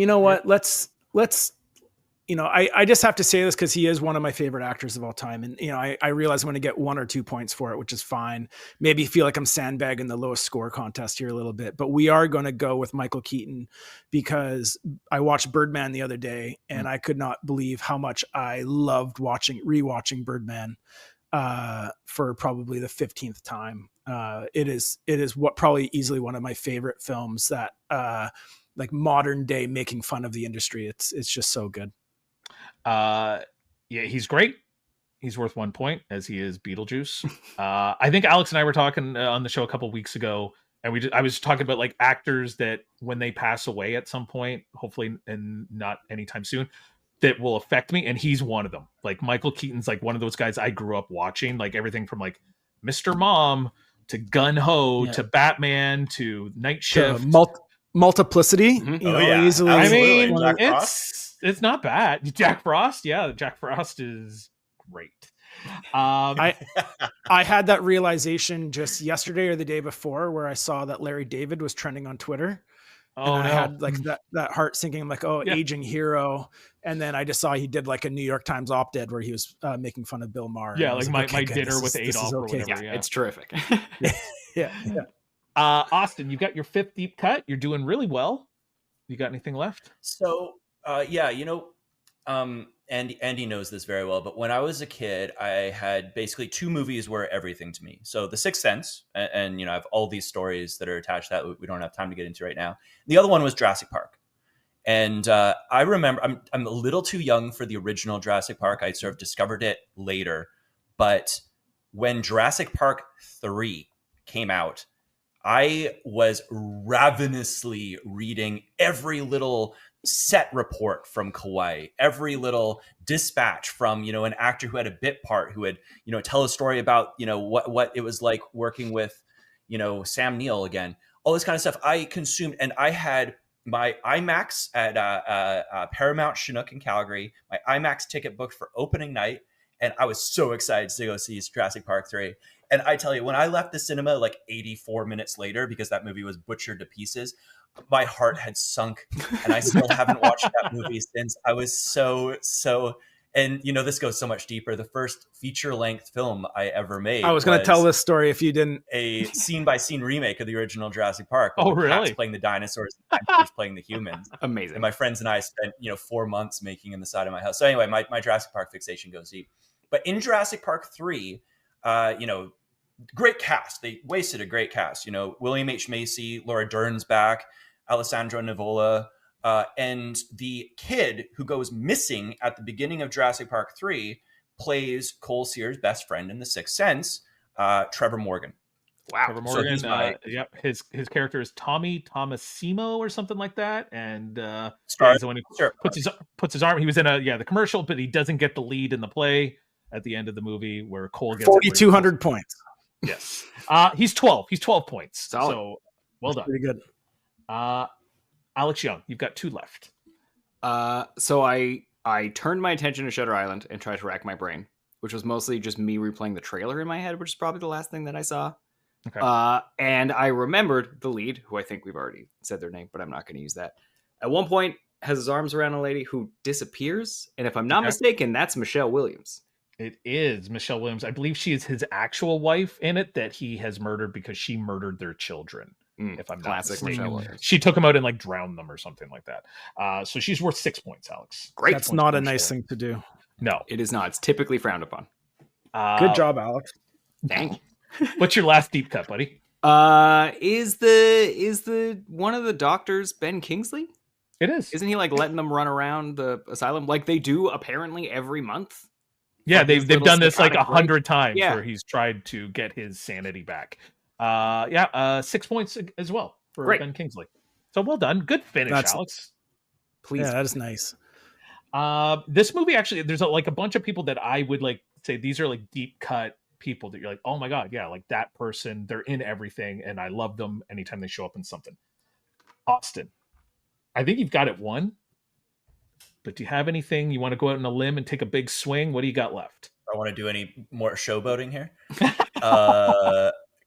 know what? Let's I just have to say this because he is one of my favorite actors of all time. And, I realize I'm going to get 1 or 2 points for it, which is fine. Maybe feel like I'm sandbagging the lowest score contest here a little bit, but we are going to go with Michael Keaton because I watched Birdman the other day and I could not believe how much I loved rewatching Birdman for probably the 15th time. It is what probably easily one of my favorite films that like modern day making fun of the industry. It's just so good. Yeah, he's great. He's worth 1 point as he is Beetlejuice. I think Alex and I were talking on the show a couple weeks ago, and I was talking about like actors that when they pass away at some point, hopefully and not anytime soon, that will affect me, and he's one of them. Like Michael Keaton's like one of those guys I grew up watching, like everything from like Mr. Mom to Gun Ho to Batman to Night Shift. Multiplicity. Easily. I mean, Jack Frost. It's not bad. Jack Frost, Jack Frost is great. I had that realization just yesterday or the day before where I saw that Larry David was trending on Twitter. Oh, and I no. had like that heart sinking. I'm like, aging hero. And then I just saw he did like a New York Times op-ed where he was making fun of Bill Maher. Yeah, like my dinner with Adolf or whatever. Yeah, it's terrific. Yeah. Austin, you got your 5th deep cut. You're doing really well. You got anything left? So, Andy knows this very well, but when I was a kid, I had basically 2 movies were everything to me. So The Sixth Sense, and I have all these stories that are attached to that we don't have time to get into right now. The other one was Jurassic Park. And I remember, I'm a little too young for the original Jurassic Park. I sort of discovered it later. But when Jurassic Park 3 came out, I was ravenously reading every little set report from Kauai, every little dispatch from, an actor who had a bit part, who would, tell a story about, what it was like working with, Sam Neill again, all this kind of stuff I consumed. And I had my IMAX at Paramount Chinook in Calgary, my IMAX ticket booked for opening night. And I was so excited to go see Jurassic Park 3. And I tell you, when I left the cinema like 84 minutes later, because that movie was butchered to pieces, my heart had sunk, and I still haven't watched that movie since. I was so, and this goes so much deeper. The first feature-length film I ever made. I was going to tell this story if you didn't. A scene-by-scene remake of the original Jurassic Park. Oh, with really? Cats playing the dinosaurs, and dinosaurs playing the humans. Amazing. And my friends and I spent 4 months making in the side of my house. So anyway, my Jurassic Park fixation goes deep. But in Jurassic Park 3, great cast. They wasted a great cast. William H. Macy, Laura Dern's back, Alessandro Nivola, and the kid who goes missing at the beginning of Jurassic Park 3 plays Cole Sears' best friend in The Sixth Sense, Trevor Morgan. Wow. Trevor Morgan. So his character is Tommy Tomasimo or something like that, and he's the one who puts his arm. He was in the commercial, but he doesn't get the lead in the play at the end of the movie where Cole gets 4,200 points. Yes. He's 12. He's 12 points. Solid. So well done. Pretty good. Alex Young, you've got 2 left. So I turned my attention to Shutter Island and tried to rack my brain, which was mostly just me replaying the trailer in my head, which is probably the last thing that I saw. Okay. And I remembered the lead, who I think we've already said their name, but I'm not going to use that. At one point, has his arms around a lady who disappears, and if I'm not mistaken, that's Michelle Williams. It is Michelle Williams. I believe she is his actual wife in it that he has murdered because she murdered their children. If I'm not mistaken. She took them out and like drowned them or something like that. So she's worth 6 points, Alex. Great. That's not a nice thing to do. No, it is not. It's typically frowned upon. Good job, Alex. Dang. What's your last deep cut, buddy? Is the one of the doctors Ben Kingsley? It is. Isn't he like letting them run around the asylum like they do apparently every month? Yeah, they've done this like 100 times yeah. where he's tried to get his sanity back. 6 points as well for Ben Kingsley. So well done. Good finish, Alex. Please. Yeah, that is nice. This movie actually, there's a bunch of people that I would like say these are like deep cut people that you're like, oh my God, yeah, like that person, they're in everything and I love them anytime they show up in something. Austin, I think you've got it won. But do you have anything you want to go out on a limb and take a big swing? What do you got left? I want to do any more showboating here.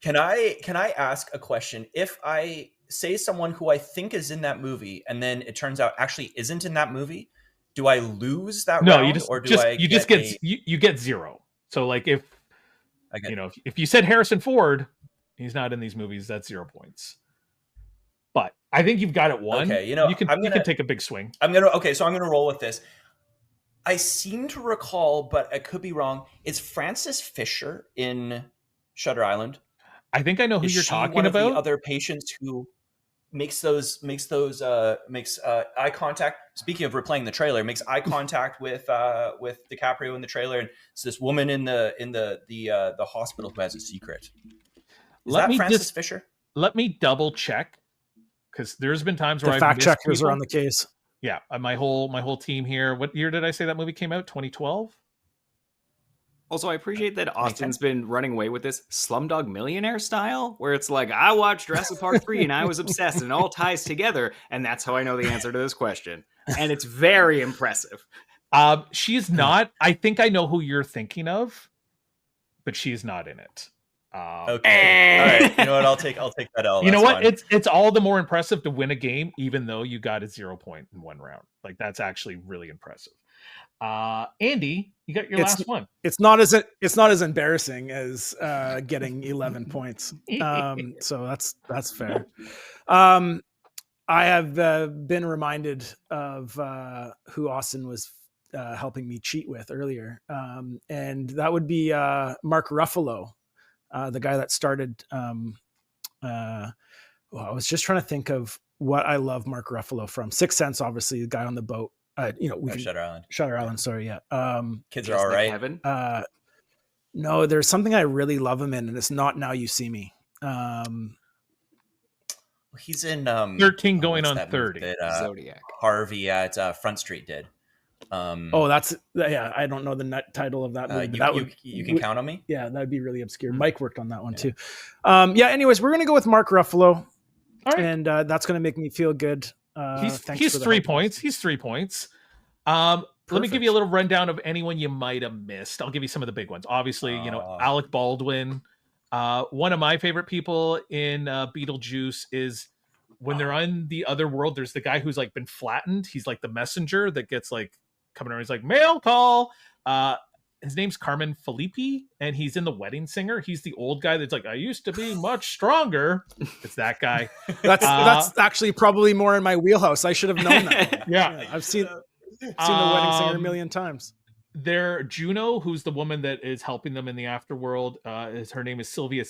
Can I ask a question? If I say someone who I think is in that movie and then it turns out actually isn't in that movie, do I lose that No, round, you just or do just I you just get you get 0. So like if if you said Harrison Ford, he's not in these movies, that's 0 points. But I think you've got it one. Okay, you can take a big swing. So I'm gonna roll with this. I seem to recall, but I could be wrong. Is Frances Fisher in Shutter Island? I think I know who you're talking about. Of the other patients who makes eye contact. Speaking of replaying the trailer, makes eye contact with DiCaprio in the trailer, and it's this woman in the hospital who has a secret. Is that Frances Fisher? Let me double check, because there's been times where the fact checkers are on the case. Yeah, my whole team here. What year did I say that movie came out? 2012. Also, I appreciate that Austin's been running away with this Slumdog Millionaire style, where it's like, I watched Jurassic Park 3 and I was obsessed, and it all ties together, and that's how I know the answer to this question. And it's very impressive. She's not. I think I know who you're thinking of, but she's not in it. Okay. All right. You know what? I'll take that L. You know what? Fine. It's all the more impressive to win a game, even though you got a 0 point in one round. Like, that's actually really impressive. Andy, you got your last one. It's not as embarrassing as getting 11 points. So that's fair. I have been reminded of who Austin was helping me cheat with earlier, and that would be Mark Ruffalo, the guy that started. I was just trying to think of what I love Mark Ruffalo from. Sixth Sense, obviously, the guy on the boat. Shutter Island. Sorry, yeah. Kids Are All Right. Heaven. No, there's something I really love him in, and it's not Now You See Me. He's in 13 going on 30. That, Zodiac. Harvey at Front Street did. I don't know the title of that movie. You can count on me. Yeah, that would be really obscure. Mike worked on that one too. Anyways, we're gonna go with Mark Ruffalo, all right. And that's gonna make me feel good. He's 3 points. He's 3 points. Let me give you a little rundown of anyone you might have missed. I'll give you some of the big ones. Obviously, Alec Baldwin. One of my favorite people in Beetlejuice is when they're on the other world. There's the guy who's like been flattened. He's like the messenger that gets like coming around. He's like, mail call. His name's Carmen Felipe, and he's in The Wedding Singer. He's the old guy that's like, I used to be much stronger. It's that guy. That's actually probably more in my wheelhouse. I should have known that. Yeah. I've seen The Wedding Singer a million times. Juno, who's the woman that is helping them in the afterworld, her name is Sylvia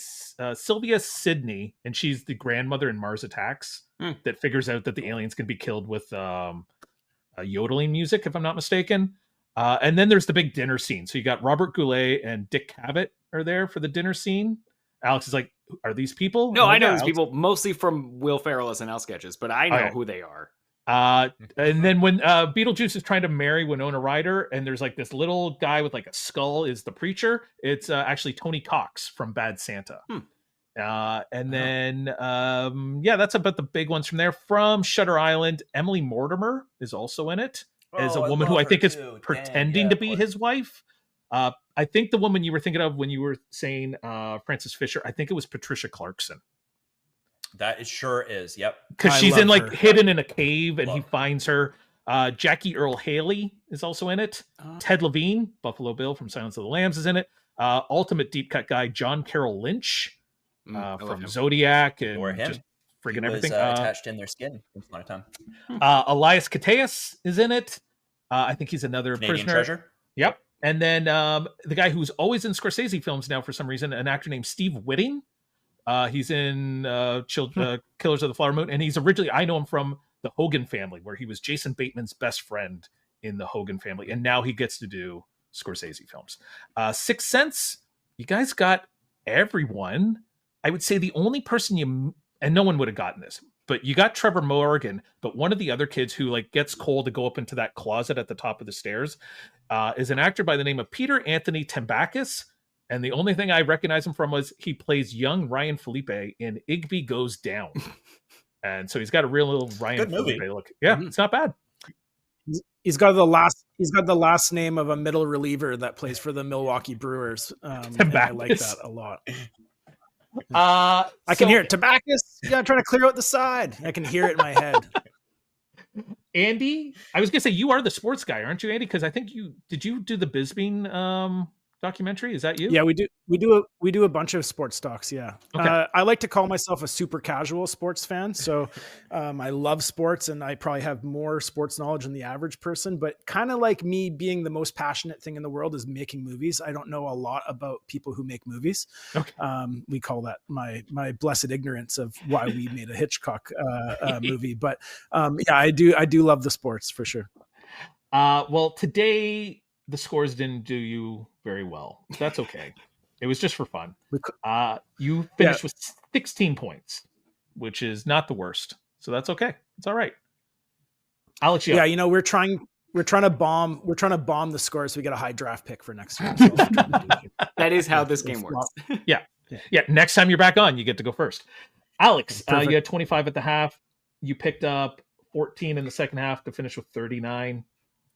Sidney, and she's the grandmother in Mars Attacks that figures out that the aliens can be killed with yodeling music, if I'm not mistaken. And then there's the big dinner scene. So you got Robert Goulet and Dick Cavett are there for the dinner scene. Alex is like, are these people? No, I know these people mostly from Will Ferrell SNL sketches, but I know who they are. And then when Beetlejuice is trying to marry Winona Ryder, and there's like this little guy with like a skull is the preacher. It's actually Tony Cox from Bad Santa. And then that's about the big ones from there. From Shutter Island, Emily Mortimer is also in it as a woman who I think is pretending to be his wife. I think the woman you were thinking of when you were saying Frances Fisher, I think it was Patricia Clarkson. That it sure is. Yep. Because she's in like hidden in a cave and he finds her. Jackie Earle Haley is also in it. Ted Levine, Buffalo Bill from Silence of the Lambs, is in it. Ultimate deep cut guy, John Carroll Lynch from Zodiac and just friggin' everything. Attached in their skin once upon a time. Elias Koteas is in it. I think he's another Canadian prisoner. treasure. Yep. And then the guy who's always in Scorsese films now for some reason, an actor named Steve Whitting. He's in Killers of the Flower Moon, and he's originally, I know him from the Hogan Family, where he was Jason Bateman's best friend in the Hogan Family, and now he gets to do Scorsese films. Sixth Sense, you guys got everyone. I would say the only person and no one would have gotten this, but you got Trevor Morgan, but one of the other kids who like gets Cole to go up into that closet at the top of the stairs is an actor by the name of Peter Anthony Tambakis. And the only thing I recognize him from was he plays young Ryan Felipe in Igby Goes Down. And so he's got a real little Ryan Felipe look. Yeah, It's not bad. He's got the last name of a middle reliever that plays for the Milwaukee Brewers. And I like that a lot. I can hear it. Tabacus, trying to clear out the side. I can hear it in my head. Andy, I was gonna say you are the sports guy, aren't you, Andy? Because I think you do the Bisbeen documentary. Is that you? Yeah, we do a bunch of sports stocks. Yeah, Okay. I like to call myself a super casual sports fan. So I love sports, and I probably have more sports knowledge than the average person. But kind of like me, being the most passionate thing in the world is making movies. I don't know a lot about people who make movies. Okay. We call that my blessed ignorance of why we made a Hitchcock movie. But yeah, I do love the sports for sure. Well, today the scores didn't do you very well. That's okay. It was just for fun. You finished with 16 points, which is not the worst. So that's okay. It's all right. Alex, yeah, you know, we're trying to bomb the scores so we get a high draft pick for next year. So that is how this game works. Yeah. Next time you're back on, you get to go first. Alex, you had 25 at the half. You picked up 14 in the second half to finish with 39.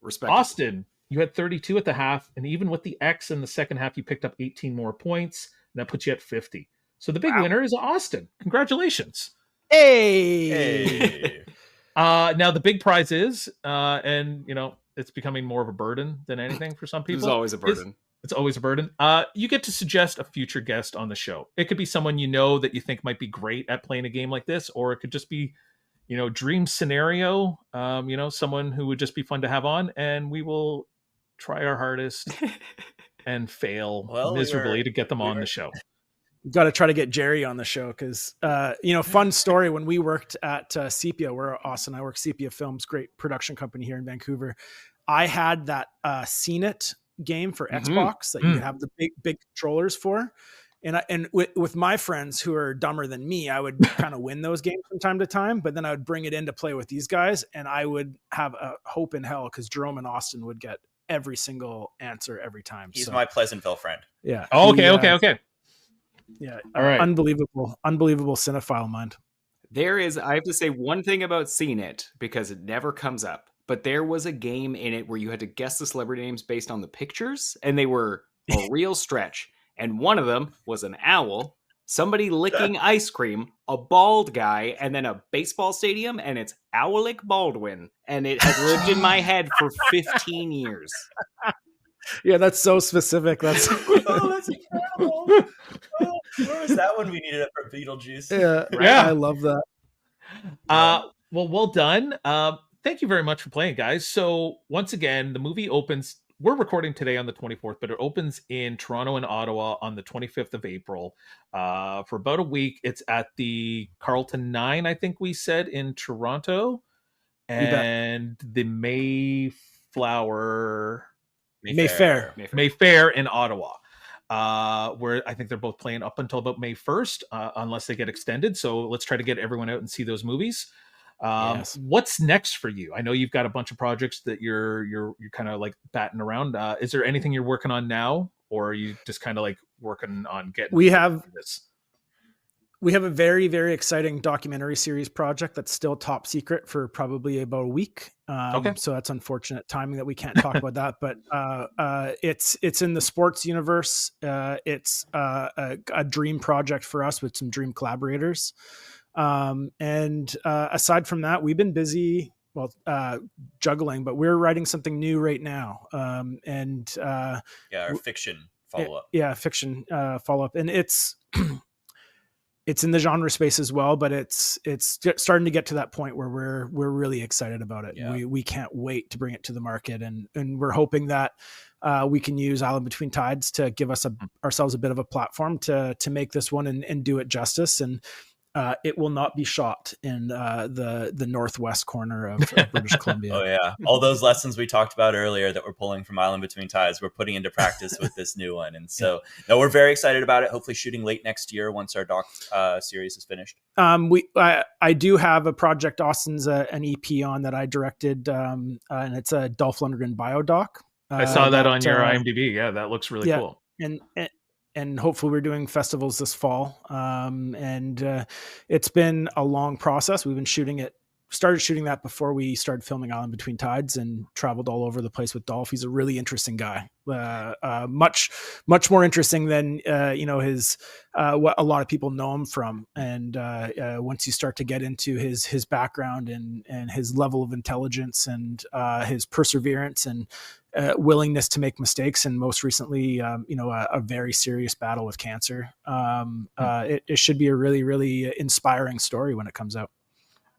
Respect. Austin, you had 32 at the half, and even with the X in the second half, you picked up 18 more points, and that puts you at 50. So the big winner is Austin. Congratulations. Hey. Now the big prize is, and you know, it's becoming more of a burden than anything for some people. It's always a burden. It's always a burden. You get to suggest a future guest on the show. It could be someone you know that you think might be great at playing a game like this, or it could just be, you know, dream scenario, you know, someone who would just be fun to have on, and we will try our hardest and fail miserably to get them on the show. Got to try to get Jerry on the show because, you know, fun story. When we worked at Sepia, where Austin and I work, Sepia Films, great production company here in Vancouver. I had that Scene It game for Xbox that you have the big controllers for. And with my friends who are dumber than me, I would kind of win those games from time to time, but then I would bring it in to play with these guys, and I would have a hope in hell because Jerome and Austin would get every single answer every time. He's my Pleasantville friend. Yeah. Oh, okay. Yeah. All right. Unbelievable cinephile mind. I have to say one thing about Scene It because it never comes up, but there was a game in it where you had to guess the celebrity names based on the pictures, and they were a real stretch. And one of them was an owl, somebody licking ice cream, a bald guy, and then a baseball stadium, and it's Owlick Baldwin. And it has lived in my head for 15 years. Yeah, that's so specific. That's that's incredible. Where was that when we needed it for Beetlejuice? Yeah, I love that. Well done. Thank you very much for playing, guys. So once again, the movie opens. We're recording today on the 24th, but it opens in Toronto and Ottawa on the 25th of April. For about a week, it's at the Carlton 9, I think we said, in Toronto, and the Mayfair in Ottawa, where I think they're both playing up until about May 1st, unless they get extended. So let's try to get everyone out and see those movies. Yes. What's next for you? I know you've got a bunch of projects that you're kind of like batting around. Is there anything you're working on now, or are you just kind of like working on getting? We have this. We have a very, very exciting documentary series project that's still top secret for probably about a week. Okay. So that's unfortunate timing that we can't talk about that, but it's in the sports universe. It's a dream project for us with some dream collaborators. And aside from that, we've been busy, juggling, but we're writing something new right now. Our fiction follow-up. Fiction follow-up. And it's in the genre space as well, but it's starting to get to that point where we're really excited about it. Yeah. We can't wait to bring it to the market, and we're hoping that we can use Island Between Tides to give us ourselves a bit of a platform to make this one and do it justice. And it will not be shot in the northwest corner of British Columbia. Oh yeah, all those lessons we talked about earlier that we're pulling from Island Between Tides, we're putting into practice with this new one. And so, no, we're very excited about it. Hopefully, shooting late next year once our doc series is finished. I do have a project Austin's an EP on that I directed, and it's a Dolph Lundgren biodoc. I saw that on your IMDb. Yeah, that looks really cool. And hopefully we're doing festivals this fall. It's been a long process. We've been shooting it started shooting that before we started filming Island Between Tides, and traveled all over the place with Dolph. He's a really interesting guy, much more interesting than his what a lot of people know him from. And once you start to get into his background and his level of intelligence and his perseverance and willingness to make mistakes, and most recently, a very serious battle with cancer. It should be a really, really inspiring story when it comes out.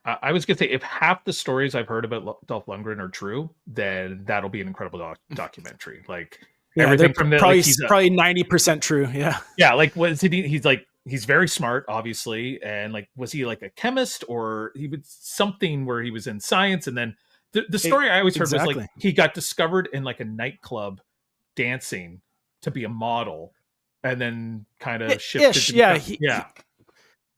I was going to say, if half the stories I've heard about Dolph Lundgren are true, then that'll be an incredible documentary. Like everything from the probably 90% true. Yeah. Yeah. Like, what is he? He's very smart, obviously. And like, was he like a chemist, or he was something where he was in science? And then the story I always heard was like, he got discovered in like a nightclub dancing to be a model, and then kind of shifted.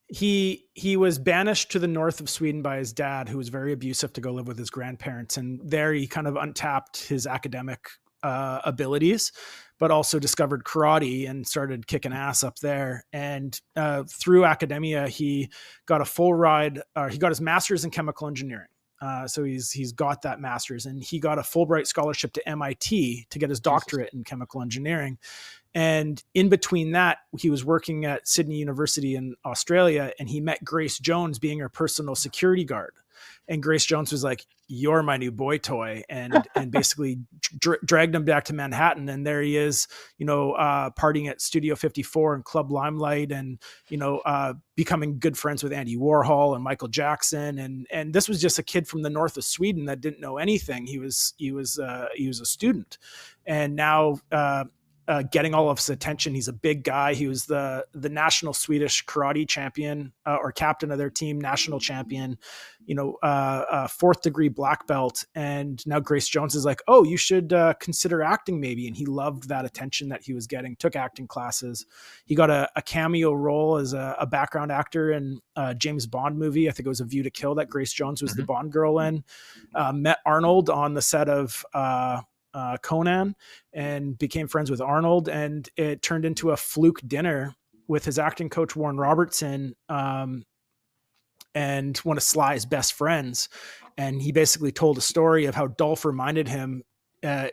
He was banished to the north of Sweden by his dad, who was very abusive, to go live with his grandparents. And there he kind of untapped his academic abilities, but also discovered karate and started kicking ass up there. And through academia, he got a full ride, he got his master's in chemical engineering. So he's got that master's, and he got a Fulbright scholarship to MIT to get his doctorate in chemical engineering. And in between that, he was working at Sydney University in Australia, and he met Grace Jones, being her personal security guard. And Grace Jones was like, "You're my new boy toy," and basically dragged him back to Manhattan. And there he is, partying at Studio 54 and Club Limelight, and becoming good friends with Andy Warhol and Michael Jackson. And this was just a kid from the north of Sweden that didn't know anything. He was a student, and now getting all of his attention. He's a big guy. He was the national Swedish karate champion, or captain of their team, national champion, fourth degree black belt. And now Grace Jones is like, "Oh, you should consider acting maybe." And he loved that attention that he was getting, took acting classes. He got a cameo role as a background actor in a James Bond movie. I think it was A View to Kill, that Grace Jones was the Bond girl in. Met Arnold on the set of Conan, and became friends with Arnold, and it turned into a fluke dinner with his acting coach Warren Robertson, and one of Sly's best friends. And he basically told a story of how Dolph reminded him,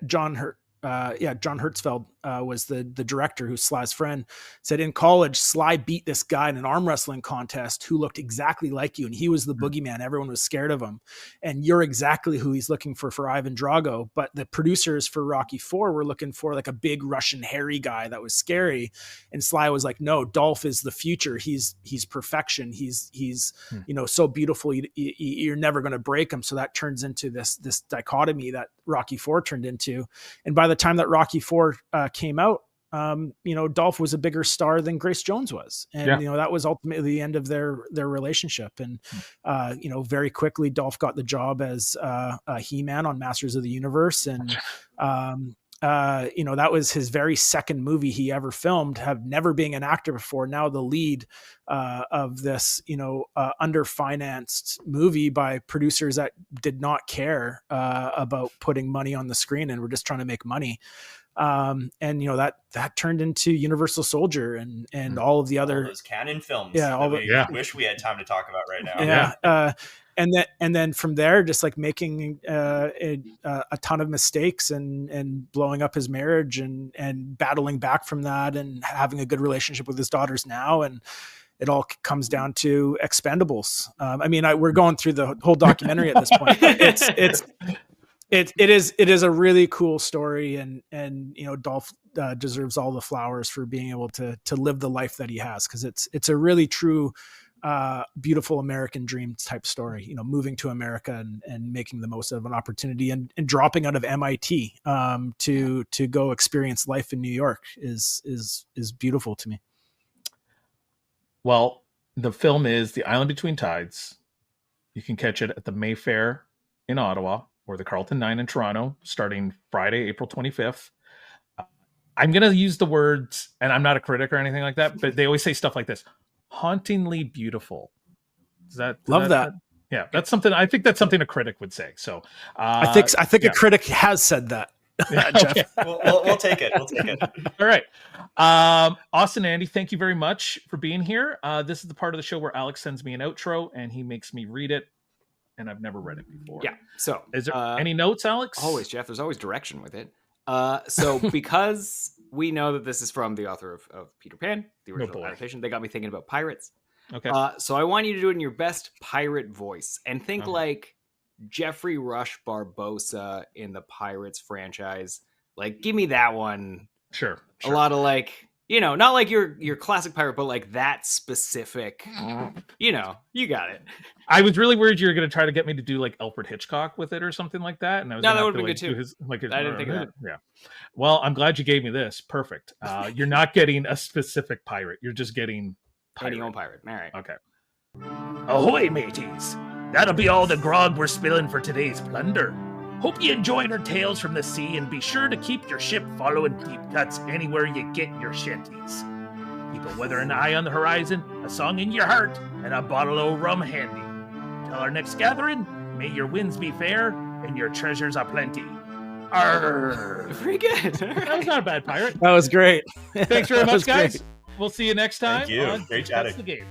John Hertzfeld was the director, who's Sly's friend, said in college, Sly beat this guy in an arm wrestling contest who looked exactly like you. And he was the boogeyman. Everyone was scared of him. And you're exactly who he's looking for Ivan Drago. But the producers for Rocky IV were looking for like a big Russian hairy guy that was scary. And Sly was like, "No, Dolph is the future. He's perfection. He's so beautiful. You're never going to break him." So that turns into this dichotomy that Rocky IV turned into. And by the time that Rocky IV came out, Dolph was a bigger star than Grace Jones was. And, that was ultimately the end of their relationship. And, very quickly, Dolph got the job as He-Man on Masters of the Universe. And, that was his very second movie he ever filmed, have never been an actor before. Now the lead of this, underfinanced movie by producers that did not care about putting money on the screen and were just trying to make money. That turned into Universal Soldier and all of the other those canon films. Yeah, we wish we had time to talk about right now. Yeah. And then from there, just like making a ton of mistakes and blowing up his marriage and battling back from that and having a good relationship with his daughters now. And it all comes down to Expendables. We're going through the whole documentary at this point. It is a really cool story, and Dolph deserves all the flowers for being able to live the life that he has, because it's a really true beautiful American dream type story, moving to America and making the most of an opportunity and dropping out of MIT to go experience life in New York is beautiful to me. Well, the film is The Island Between Tides. You can catch it at the Mayfair in Ottawa or the Carlton 9 in Toronto, starting Friday, April 25th. I'm going to use the words, and I'm not a critic or anything like that, but they always say stuff like this: hauntingly beautiful. Love that. Yeah, that's something. I think that's something a critic would say. So I think a critic has said that. Yeah, Jeff. Okay. We'll take it. We'll take it. All right. Austin, Andy, thank you very much for being here. This is the part of the show where Alex sends me an outro and he makes me read it. and I've never read it before. Yeah. So is there any notes, Alex? Always, Jeff. There's always direction with it. So because we know that this is from the author of Peter Pan, the original adaptation, they got me thinking about pirates. Okay. So I want you to do it in your best pirate voice and think like Jeffrey Rush Barbosa in the Pirates franchise. Like, give me that one. Sure. A lot of like, you know, not like your classic pirate, but like that specific, you know, you got it. I was really worried you were going to try to get me to do like Alfred Hitchcock with it or something like that. And I was that would have be to, good like, too. I didn't think of that. Yeah. Well, I'm glad you gave me this. Perfect. You're not getting a specific pirate. You're just getting any old pirate. All right. Okay. Ahoy, mateys! That'll be all the grog we're spilling for today's plunder. Hope you enjoyed our tales from the sea, and be sure to keep your ship following deep cuts anywhere you get your shanties. Keep a weathering eye on the horizon, a song in your heart, and a bottle of rum handy. Till our next gathering, may your winds be fair and your treasures aplenty. Arr! Pretty good. That was not a bad pirate. That was great. Thanks very That much, was guys. great. We'll see you next time. Thank you. Great chatting. That's the game.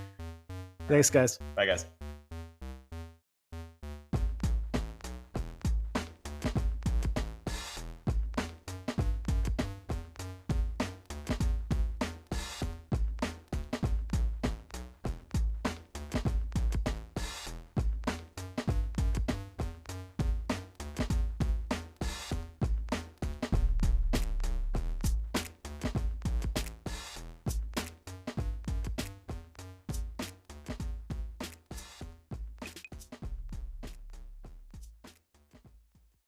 Thanks, guys. Bye, guys.